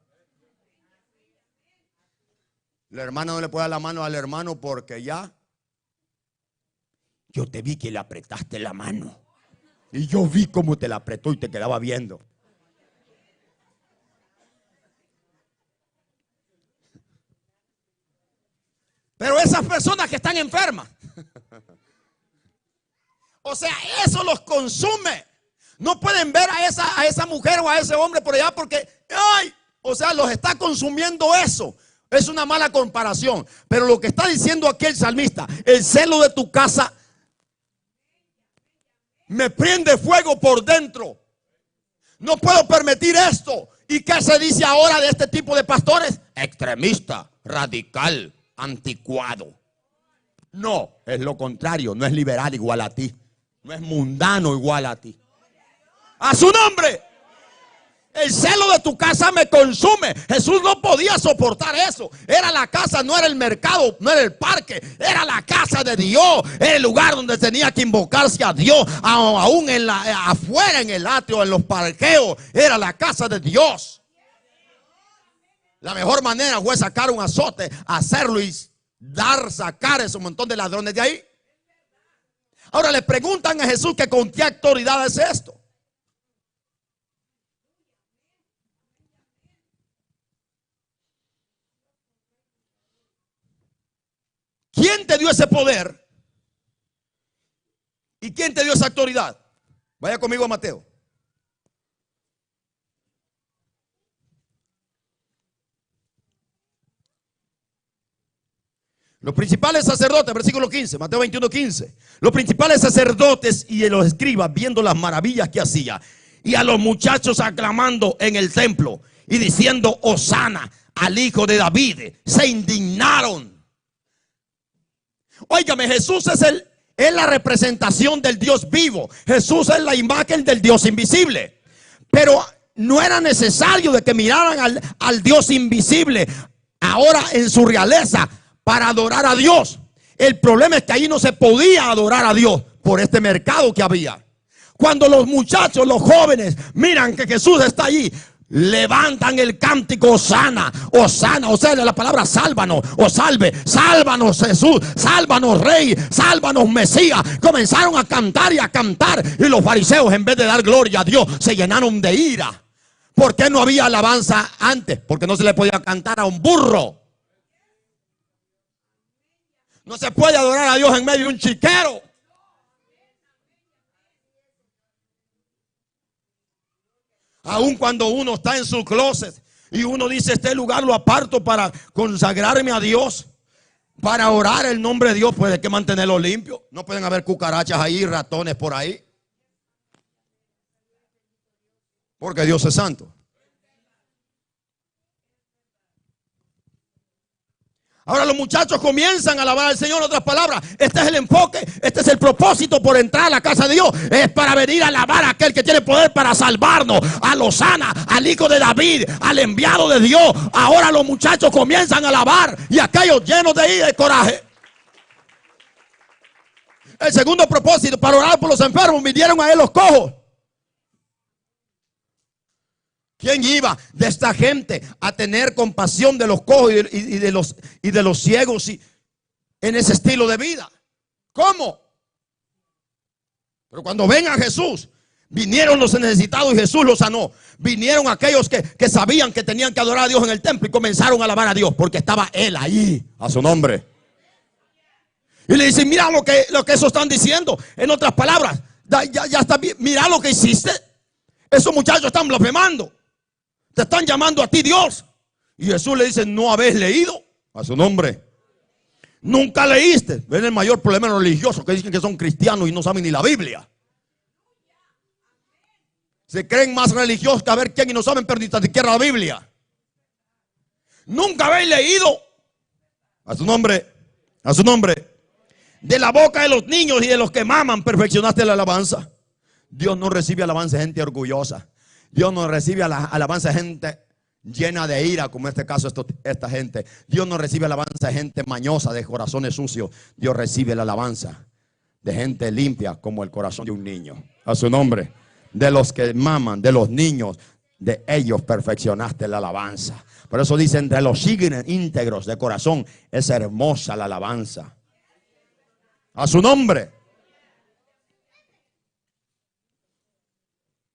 La hermana no le puede dar la mano al hermano porque ya. Yo te vi que le apretaste la mano. Y yo vi cómo te la apretó y te quedaba viendo. Pero esas personas que están enfermas, o sea, eso los consume. No pueden ver a esa mujer o a ese hombre por allá porque, ay, o sea, los está consumiendo eso. Es una mala comparación. Pero lo que está diciendo aquí el salmista, el celo de tu casa me prende fuego por dentro. No puedo permitir esto. ¿Y qué se dice ahora de este tipo de pastores? Extremista, radical, anticuado. No, es lo contrario. No es liberal igual a ti. No es mundano igual a ti. A su nombre. El celo de tu casa me consume. Jesús no podía soportar eso. Era la casa, no era el mercado, no era el parque. Era la casa de Dios. Era el lugar donde tenía que invocarse a Dios. Aún afuera en el atrio, en los parqueos. Era la casa de Dios. La mejor manera fue sacar un azote, hacerlo y sacar ese montón de ladrones de ahí. Ahora le preguntan a Jesús que con qué autoridad es esto. ¿Quién te dio ese poder? ¿Y quién te dio esa autoridad? Vaya conmigo a Mateo. Los principales sacerdotes, versículo 15, Mateo 21, 15. Los principales sacerdotes y los escribas viendo las maravillas que hacía y a los muchachos aclamando en el templo y diciendo Hosana al hijo de David, se indignaron. Óigame, Jesús es la representación del Dios vivo. Jesús es la imagen del Dios invisible. Pero no era necesario de que miraran al Dios invisible ahora en su realeza para adorar a Dios. El problema es que ahí no se podía adorar a Dios por este mercado que había. Cuando los muchachos, los jóvenes miran que Jesús está allí, levantan el cántico Hosana, Hosana, o sea, la palabra sálvanos o salve, sálvanos Jesús, sálvanos Rey, sálvanos Mesías. Comenzaron a cantar y a cantar, y los fariseos, en vez de dar gloria a Dios, se llenaron de ira. ¿Por qué no había alabanza antes? Porque no se le podía cantar a un burro. No se puede adorar a Dios en medio de un chiquero. Aun cuando uno está en su closet y uno dice, este lugar lo aparto para consagrarme a Dios, para orar el nombre de Dios, pues hay que mantenerlo limpio. No pueden haber cucarachas ahí, ratones por ahí, porque Dios es santo. Ahora los muchachos comienzan a alabar al Señor. En otras palabras, este es el enfoque, este es el propósito por entrar a la casa de Dios. Es para venir a alabar a aquel que tiene poder para salvarnos, a Hosana, al hijo de David, al enviado de Dios. Ahora los muchachos comienzan a alabar y aquellos llenos de ira y coraje. El segundo propósito, para orar por los enfermos, vinieron a él los cojos. ¿Quién iba de esta gente a tener compasión de los cojos y de los ciegos en ese estilo de vida? ¿Cómo? Pero cuando ven a Jesús, vinieron los necesitados y Jesús los sanó. Vinieron aquellos que sabían que tenían que adorar a Dios en el templo y comenzaron a alabar a Dios porque estaba Él ahí, a su nombre. Y le dicen, mira lo que esos están diciendo. En otras palabras, ya está bien, mira lo que hiciste. Esos muchachos están blasfemando. Te están llamando a ti Dios. Y Jesús le dice, ¿no habéis leído? A su nombre. Nunca leíste. Ven el mayor problema de los religiosos que dicen que son cristianos y no saben ni la Biblia. Se creen más religiosos que a ver quién y no saben, pero ni tan siquiera la Biblia. Nunca habéis leído. A su nombre. A su nombre. De la boca de los niños y de los que maman perfeccionaste la alabanza. Dios no recibe alabanza de gente orgullosa. Dios no recibe alabanza de gente llena de ira, como en este caso esta gente. Dios no recibe alabanza de gente mañosa, de corazones sucios. Dios recibe la alabanza de gente limpia, como el corazón de un niño. A su nombre. De los que maman, de los niños, de ellos perfeccionaste la alabanza. Por eso dicen, de los íntegros de corazón es hermosa la alabanza. A su nombre.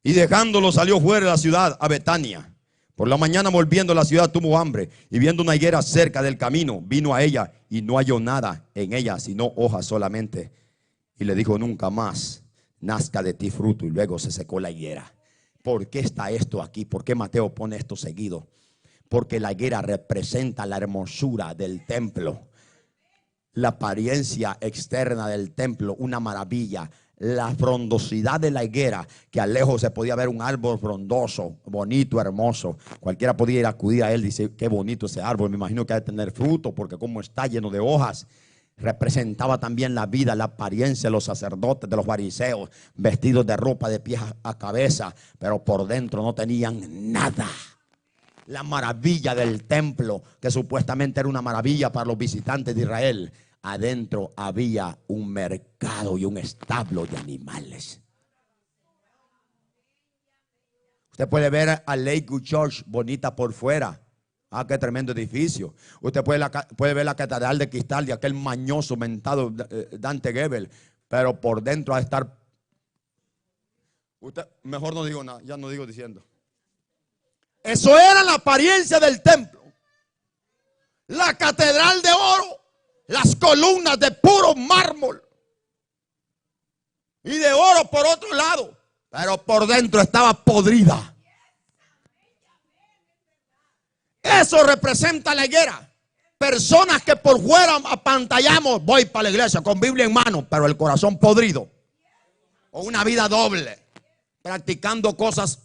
Y dejándolo salió fuera de la ciudad a Betania. Por la mañana, volviendo a la ciudad, tuvo hambre, y viendo una higuera cerca del camino, vino a ella y no halló nada en ella, sino hojas solamente. Y le dijo, nunca más nazca de ti fruto. Y luego se secó la higuera. ¿Por qué está esto aquí? ¿Por qué Mateo pone esto seguido? Porque la higuera representa la hermosura del templo, la apariencia externa del templo, una maravilla. La frondosidad de la higuera, que a lejos se podía ver un árbol frondoso, bonito, hermoso. Cualquiera podía ir a acudir a él y decir, qué bonito ese árbol, me imagino que ha de tener fruto, porque como está lleno de hojas. Representaba también la vida, la apariencia de los sacerdotes, de los fariseos, vestidos de ropa de pies a cabeza, pero por dentro no tenían nada. La maravilla del templo, que supuestamente era una maravilla para los visitantes de Israel, adentro había un mercado y un establo de animales. Usted puede ver a Lakewood Church bonita por fuera. Ah, qué tremendo edificio. Usted puede ver la catedral de cristal de aquel mañoso mentado Dante Gebel, pero por dentro va a estar. Usted, mejor no digo nada, ya no digo diciendo. Eso era la apariencia del templo. La catedral de oro, las columnas de puro mármol y de oro por otro lado, pero por dentro estaba podrida. Eso representa la higuera. Personas que por fuera apantallamos, voy para la iglesia con Biblia en mano, pero el corazón podrido. O una vida doble, practicando cosas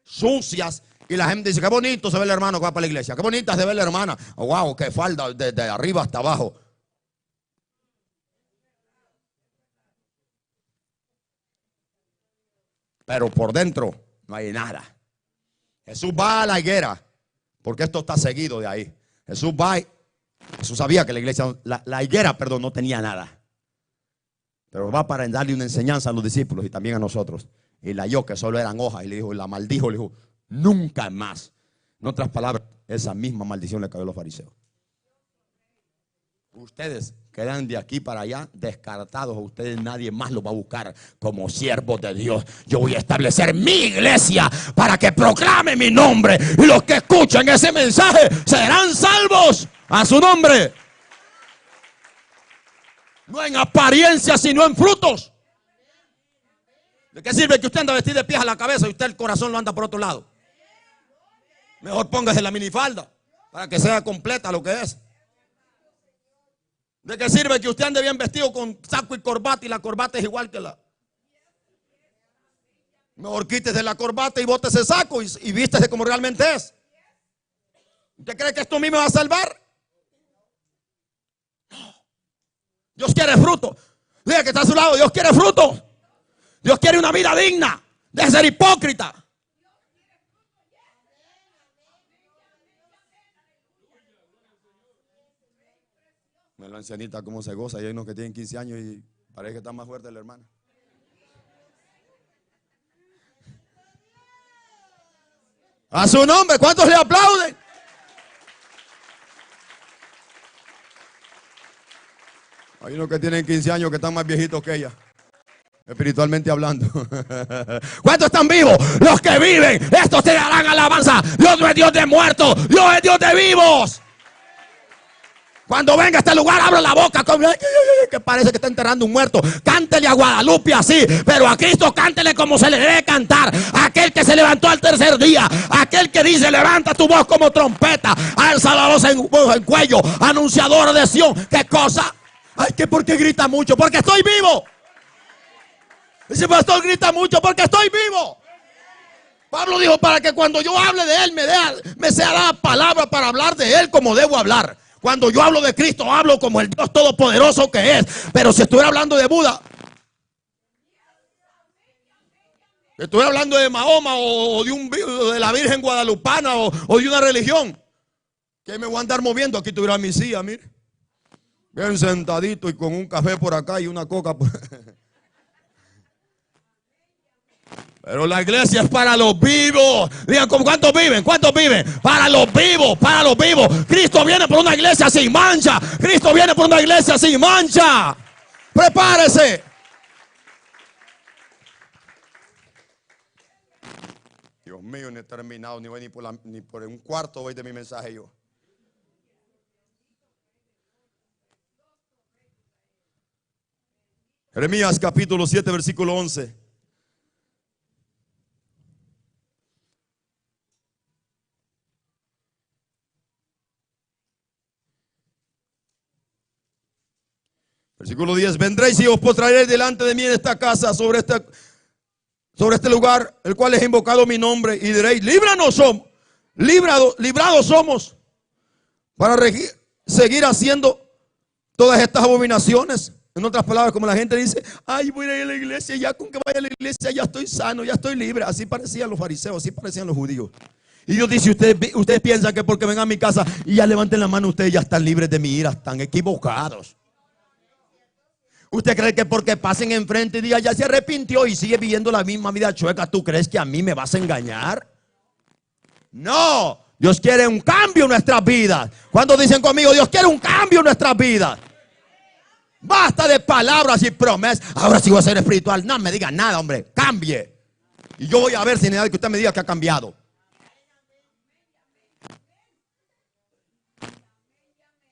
sucias. Y la gente dice, qué bonito se ve el hermano que va para la iglesia. Qué bonita se ve la hermana. Oh, wow, qué falda desde arriba hasta abajo. Pero por dentro no hay nada. Jesús va a la higuera, porque esto está seguido de ahí. Jesús va y Jesús sabía que la iglesia, la higuera, perdón, no tenía nada. Pero va para darle una enseñanza a los discípulos y también a nosotros. Y la halló que solo eran hojas y le dijo, y la maldijo, le dijo, nunca más. En otras palabras, esa misma maldición le cayó a los fariseos. Ustedes quedan de aquí para allá descartados. A ustedes nadie más los va a buscar como siervos de Dios. Yo voy a establecer mi iglesia para que proclame mi nombre. Y los que escuchen ese mensaje serán salvos a su nombre. No en apariencia, sino en frutos. ¿De qué sirve que usted anda vestido de pies a la cabeza y usted el corazón lo anda por otro lado? Mejor póngase la minifalda para que sea completa lo que es. ¿De qué sirve que usted ande bien vestido con saco y corbata y la corbata es igual que la? Mejor quítese la corbata y bótese ese saco y vístese como realmente es. ¿Usted cree que esto a mí me va a salvar? No. Dios quiere fruto. Diga que está a su lado, Dios quiere fruto. Dios quiere una vida digna. Deje de ser hipócrita. Me la ancianita como se goza. Y hay unos que tienen 15 años y parece que está más fuerte la hermana. A su nombre, ¿cuántos le aplauden? Hay unos que tienen 15 años que están más viejitos que ella, espiritualmente hablando. ¿Cuántos están vivos? Los que viven, estos te darán alabanza. Dios no es Dios de muertos, Dios es Dios de vivos. Cuando venga a este lugar, abra la boca como que parece que está enterrando un muerto. Cántele a Guadalupe así, pero a Cristo cántele como se le debe cantar. Aquel que se levantó al tercer día, aquel que dice levanta tu voz como trompeta, alza la voz en cuello, anunciador de Sión. ¿Qué cosa? Ay, que porque grita mucho, porque estoy vivo. Dice pastor, grita mucho porque estoy vivo. Pablo dijo, para que cuando yo hable de Él me sea la palabra para hablar de Él como debo hablar. Cuando yo hablo de Cristo, hablo como el Dios todopoderoso que es. Pero si estuviera hablando de Buda, estoy hablando de Mahoma o de la Virgen Guadalupana o de una religión, ¿qué me voy a andar moviendo? Aquí tuviera mi silla, mire, bien sentadito y con un café por acá y una coca por... Pero la iglesia es para los vivos. Digan, ¿cuántos viven? ¿Cuántos viven? Para los vivos, para los vivos. Cristo viene por una iglesia sin mancha. Cristo viene por una iglesia sin mancha. Prepárese. Dios mío, no he terminado, ni voy ni por un cuarto voy de mi mensaje yo. Jeremías capítulo 7, versículo 11. Versículo 10. Vendréis y os postraréis delante de mí en esta casa, sobre este lugar, el cual es invocado mi nombre, y diréis, líbranos somos, librados somos, para seguir haciendo todas estas abominaciones. En otras palabras, como la gente dice, ay, voy a ir a la iglesia, ya con que vaya a la iglesia ya estoy sano, ya estoy libre. Así parecían los fariseos, así parecían los judíos. Y Dios dice, ustedes piensan que porque vengan a mi casa y ya levanten la mano, ustedes ya están libres de mi ira. Están equivocados. ¿Usted cree que porque pasen enfrente y digan, ya se arrepintió y sigue viviendo la misma vida chueca, tú crees que a mí me vas a engañar? No, Dios quiere un cambio en nuestras vidas. Cuando dicen conmigo, Dios quiere un cambio en nuestras vidas. Basta de palabras y promesas. Ahora sí voy a ser espiritual. No me diga nada, hombre, cambie. Y yo voy a ver sin necesidad de que usted me diga que ha cambiado.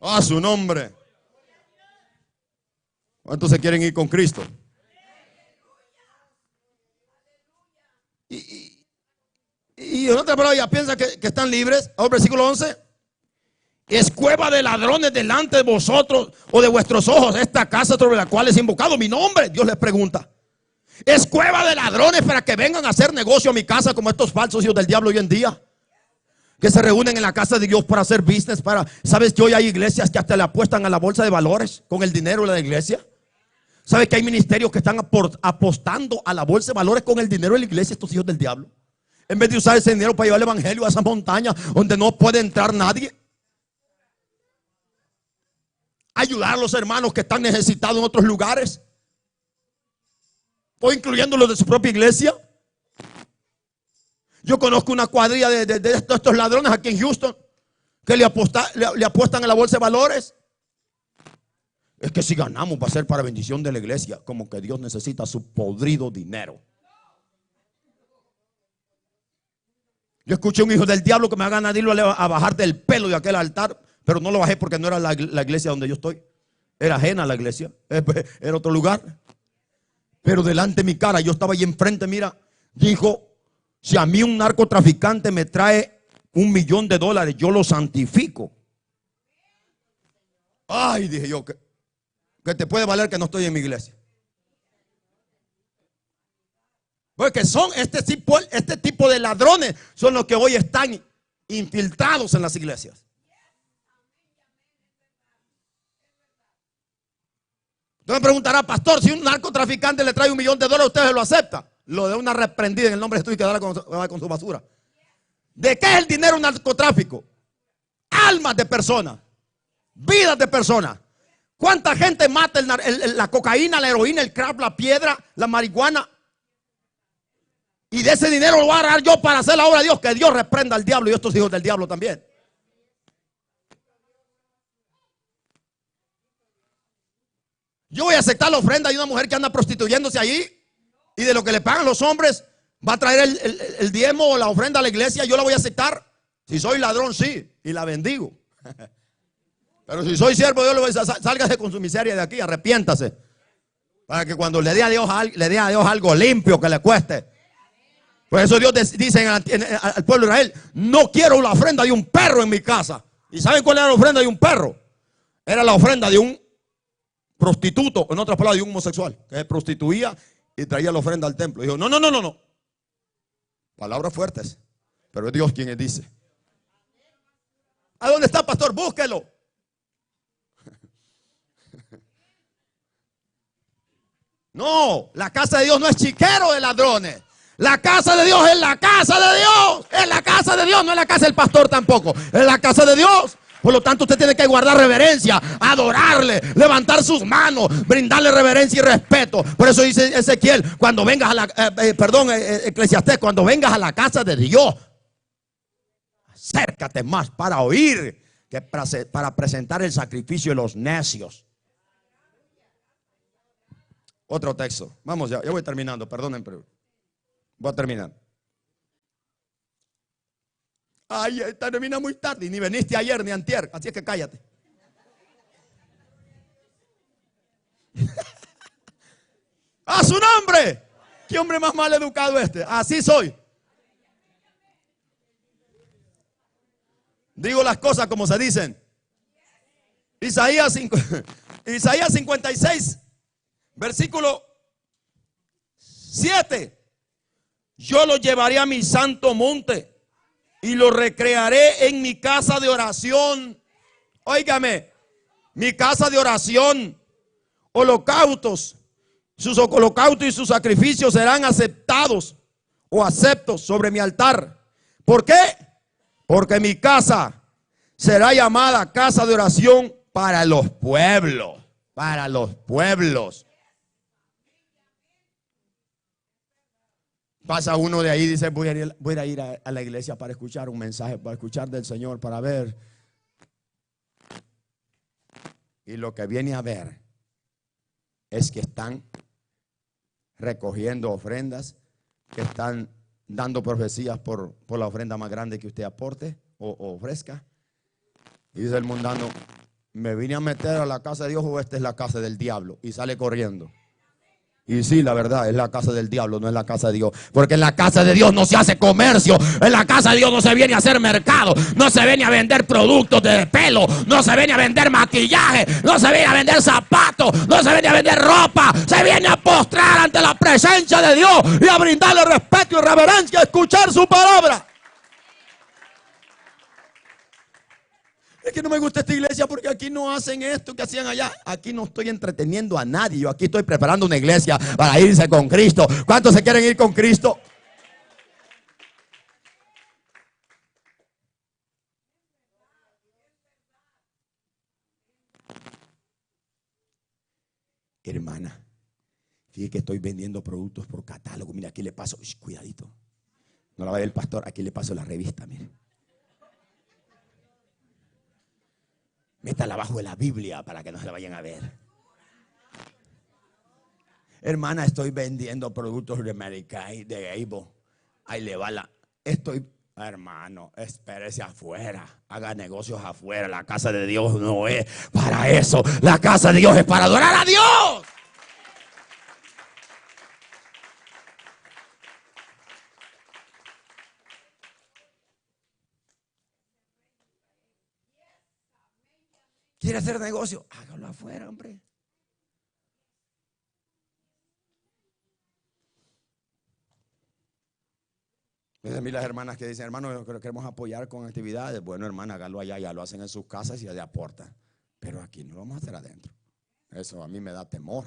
A su nombre. ¿Cuántos se quieren ir con Cristo? Y en otra palabra ya piensan que están libres. Ahora versículo 11. Es cueva de ladrones delante de vosotros o de vuestros ojos esta casa sobre la cual es invocado mi nombre. Dios les pregunta. Es cueva de ladrones para que vengan a hacer negocio a mi casa como estos falsos hijos del diablo hoy en día, que se reúnen en la casa de Dios para hacer business. ¿Sabes que hoy hay iglesias que hasta le apuestan a la bolsa de valores con el dinero de la iglesia? ¿Sabes que hay ministerios que están apostando a la bolsa de valores con el dinero de la iglesia, estos hijos del diablo? En vez de usar ese dinero para llevar el evangelio a esa montaña donde no puede entrar nadie. Ayudar a los hermanos que están necesitados en otros lugares, o incluyendo los de su propia iglesia. Yo conozco una cuadrilla de estos ladrones aquí en Houston que le apuestan a la bolsa de valores. Es que si ganamos va a ser para bendición de la iglesia. Como que Dios necesita su podrido dinero. Yo escuché un hijo del diablo que me haga ganas de irlo a bajar del pelo de aquel altar, pero no lo bajé porque no era la iglesia donde yo estoy. Era ajena a la iglesia, era otro lugar. Pero delante de mi cara, yo estaba ahí enfrente, mira, dijo, si a mí un narcotraficante me trae $1.000.000, yo lo santifico. Ay, dije yo, que te puede valer que no estoy en mi iglesia. Porque son este tipo de ladrones son los que hoy están infiltrados en las iglesias. Usted me preguntará, pastor, si un narcotraficante le trae $1.000.000, ¿usted se lo acepta? Lo de una reprendida en el nombre de Jesús y quedará con su basura. ¿De qué es el dinero un narcotráfico? Almas de personas, vidas de personas. ¿Cuánta gente mata la cocaína, la heroína, el crack, la piedra, la marihuana? Y de ese dinero lo voy a agarrar yo para hacer la obra de Dios. Que Dios reprenda al diablo y estos hijos del diablo también. Yo voy a aceptar la ofrenda de una mujer que anda prostituyéndose allí, y de lo que le pagan los hombres va a traer el diezmo o la ofrenda a la iglesia. Yo la voy a aceptar. Si soy ladrón, sí, y la bendigo. Pero si soy siervo, Dios le voy a decir, sálgase con su miseria de aquí, arrepiéntase, para que cuando le dé a Dios algo limpio que le cueste. Por eso Dios dice al pueblo de Israel, no quiero la ofrenda de un perro en mi casa. ¿Y saben cuál era la ofrenda de un perro? Era la ofrenda de un prostituto, en otras palabras, de un homosexual que se prostituía y traía la ofrenda al templo. Dijo, no. Palabras fuertes, pero es Dios quien dice. ¿A dónde está, pastor? Búsquelo. No, la casa de Dios no es chiquero de ladrones. La casa de Dios es la casa de Dios. Es la casa de Dios, no es la casa del pastor tampoco. Es la casa de Dios. Por lo tanto, usted tiene que guardar reverencia, adorarle, levantar sus manos, brindarle reverencia y respeto. Por eso dice Ezequiel, cuando vengas a la, Eclesiastés, cuando vengas a la casa de Dios, acércate más para oír que para presentar el sacrificio de los necios. Otro texto. Vamos ya voy terminando, perdonen, pero voy a terminar. Ay, termina muy tarde y ni veniste ayer ni antier, así es que cállate. ¡A su nombre! ¿Qué hombre más mal educado este? Así soy. Digo las cosas como se dicen. Isaías 56, versículo 7. Yo lo llevaré a mi santo monte y lo recrearé en mi casa de oración. Óigame, mi casa de oración, holocaustos, sus holocaustos y sus sacrificios serán aceptados o aceptos sobre mi altar. ¿Por qué? Porque mi casa será llamada casa de oración para los pueblos. Para los pueblos. Pasa uno de ahí y dice, voy a ir a la iglesia para escuchar un mensaje, para escuchar del Señor, para ver. Y lo que viene a ver es que están recogiendo ofrendas, que están dando profecías por la ofrenda más grande que usted aporte o ofrezca. Y dice el mundano, me vine a meter a la casa de Dios o esta es la casa del diablo. Y sale corriendo. Y sí, la verdad, es la casa del diablo, no es la casa de Dios. Porque en la casa de Dios no se hace comercio. En la casa de Dios no se viene a hacer mercado. No se viene a vender productos de pelo. No se viene a vender maquillaje. No se viene a vender zapatos. No se viene a vender ropa. Se viene a postrar ante la presencia de Dios y a brindarle respeto y reverencia, a escuchar su palabra. Es que no me gusta esta iglesia porque aquí no hacen esto que hacían allá. Aquí no estoy entreteniendo a nadie. Yo aquí estoy preparando una iglesia para irse con Cristo. ¿Cuántos se quieren ir con Cristo? Hermana, fíjate que estoy vendiendo productos por catálogo. Mira, aquí le paso, cuidadito. No la vaya el pastor, aquí le paso la revista, mire. Métala abajo de la Biblia para que no se la vayan a ver. Hermana, estoy vendiendo productos de Medicaid, de Avon. Ahí le va la... Hermano, espérese afuera. Haga negocios afuera. La casa de Dios no es para eso. La casa de Dios es para adorar a Dios. ¿Quiere hacer negocio? Hágalo afuera, hombre. A mí las hermanas que dicen, hermano, queremos apoyar con actividades. Bueno, hermana, hágalo allá, ya lo hacen en sus casas y allá aportan. Pero aquí no lo vamos a hacer adentro. Eso a mí me da temor.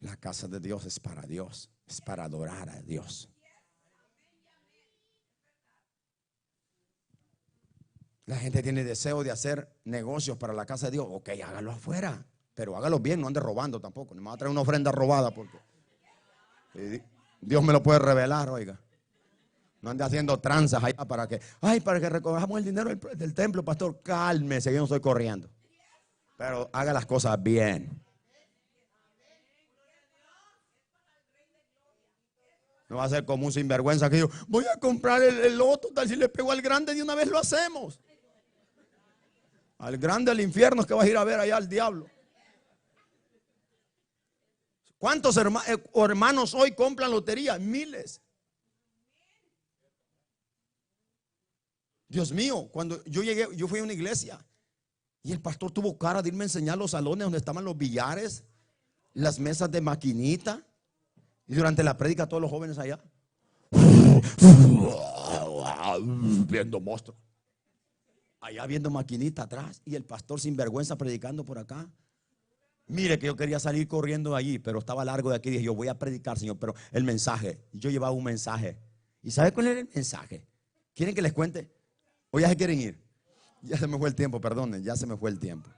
La casa de Dios es para Dios, es para adorar a Dios. La gente tiene deseo de hacer negocios para la casa de Dios. Ok, hágalo afuera, pero hágalo bien, no ande robando tampoco. No me va a traer una ofrenda robada porque Dios me lo puede revelar, oiga. No ande haciendo tranzas allá para que recojamos el dinero del templo, pastor. Cálmese, yo no estoy corriendo. Pero haga las cosas bien. No va a ser como un sinvergüenza que yo voy a comprar el loto, tal si le pego al grande de una vez lo hacemos. Al grande del infierno es que vas a ir a ver allá al diablo. ¿Cuántos hermanos hoy compran lotería? Miles. Dios mío, cuando yo llegué, yo fui a una iglesia y el pastor tuvo cara de irme a enseñar los salones donde estaban los billares, las mesas de maquinita. Y durante la prédica todos los jóvenes allá viendo monstruos, allá viendo maquinita atrás, y el pastor sin vergüenza predicando por acá. Mire que yo quería salir corriendo de allí, pero estaba largo de aquí. Dije, yo voy a predicar, Señor, pero el mensaje, yo llevaba un mensaje. ¿Y sabe cuál era el mensaje? ¿Quieren que les cuente? ¿O ya se quieren ir? Ya se me fue el tiempo, perdonen, ya se me fue el tiempo.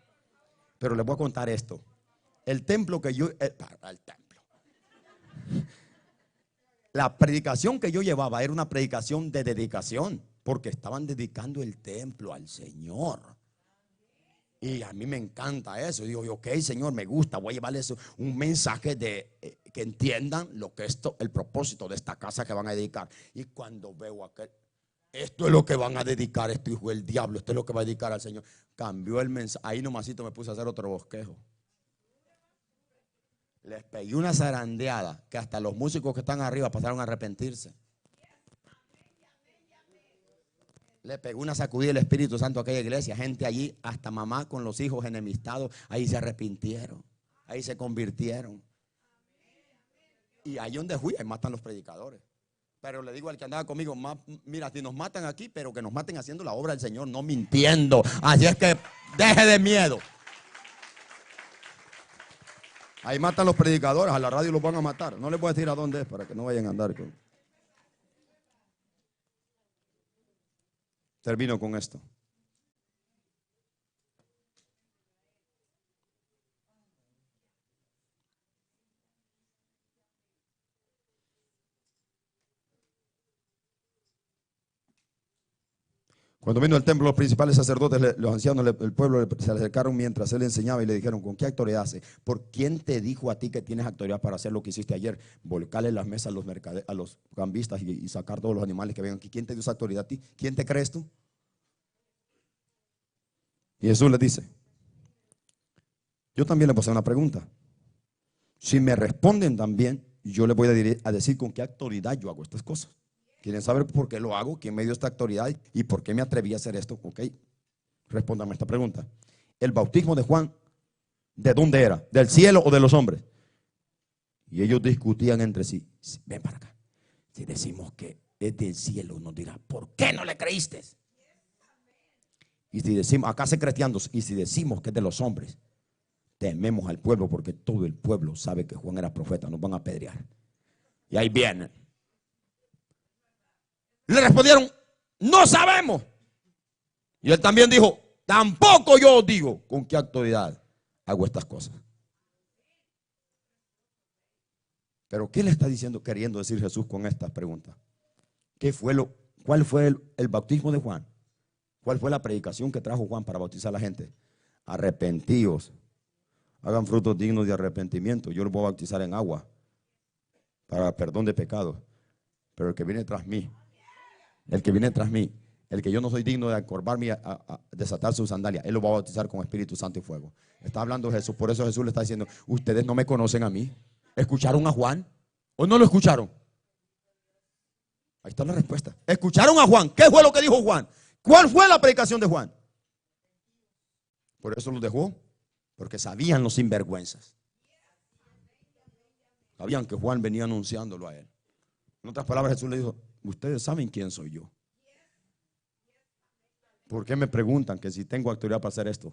Pero les voy a contar esto. El templo que yo, el templo. La predicación que yo llevaba era una predicación de dedicación, porque estaban dedicando el templo al Señor. Y a mí me encanta eso. Y digo, ok, Señor, me gusta. Voy a llevarles un mensaje de que entiendan lo que esto, el propósito de esta casa que van a dedicar. Y cuando veo aquel, esto es lo que van a dedicar, esto hijo del diablo, esto es lo que va a dedicar al Señor. Cambió el mensaje. Ahí nomasito me puse a hacer otro bosquejo. Les pegué una zarandeada que hasta los músicos que están arriba pasaron a arrepentirse. Le pegó una sacudida el Espíritu Santo a aquella iglesia. Gente allí, hasta mamá con los hijos enemistados, ahí se arrepintieron, ahí se convirtieron. Y ahí donde fui, ahí matan los predicadores. Pero le digo al que andaba conmigo, mira, si nos matan aquí, pero que nos maten haciendo la obra del Señor, no mintiendo. Así es que deje de miedo. Ahí matan los predicadores, a la radio los van a matar. No les voy a decir a dónde es para que no vayan a andar con... Termino con esto. Cuando vino al templo, los principales sacerdotes, los ancianos, el pueblo se le acercaron mientras él enseñaba y le dijeron, ¿con qué autoridad hace? ¿Por quién te dijo a ti que tienes autoridad para hacer lo que hiciste ayer? Volcarle las mesas a los cambistas y sacar todos los animales que vengan aquí. ¿Quién te dio esa autoridad a ti? ¿Quién te crees tú? Y Jesús les dice, yo también les voy a hacer una pregunta. Si me responden también, yo les voy a decir con qué autoridad yo hago estas cosas. ¿Quieren saber por qué lo hago? ¿Quién me dio esta autoridad? ¿Y por qué me atreví a hacer esto? Ok, respóndame esta pregunta. ¿El bautismo de Juan, de dónde era? ¿Del cielo o de los hombres? Y ellos discutían entre sí. Ven para acá. Si decimos que es del cielo, nos dirá, ¿por qué no le creíste? Y si decimos, acá secreteándose, y si decimos que es de los hombres, tememos al pueblo porque todo el pueblo sabe que Juan era profeta, nos van a apedrear. Y ahí vienen. Le respondieron, no sabemos. Y él también dijo, tampoco yo os digo con qué autoridad hago estas cosas. Pero ¿qué le está diciendo, queriendo decir Jesús con estas preguntas? ¿Cuál fue el bautismo de Juan? ¿Cuál fue la predicación que trajo Juan para bautizar a la gente? Arrepentíos, hagan frutos dignos de arrepentimiento. Yo los voy a bautizar en agua para perdón de pecados. Pero el que viene tras mí, el que yo no soy digno de encorvarme a desatar sus sandalias, él lo va a bautizar con Espíritu Santo y fuego. Está hablando Jesús, por eso Jesús le está diciendo, ustedes no me conocen a mí. ¿Escucharon a Juan o no lo escucharon? Ahí está la respuesta. ¿Escucharon a Juan? ¿Qué fue lo que dijo Juan? ¿Cuál fue la predicación de Juan? Por eso los dejó, porque sabían los sinvergüenzas. Sabían que Juan venía anunciándolo a él. En otras palabras, Jesús le dijo, ustedes saben quién soy yo. ¿Por qué me preguntan que si tengo autoridad para hacer esto?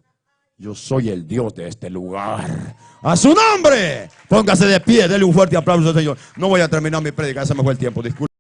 Yo soy el Dios de este lugar. ¡A su nombre! Póngase de pie, denle un fuerte aplauso al Señor. No voy a terminar mi prédica, ese me fue el tiempo, disculpe.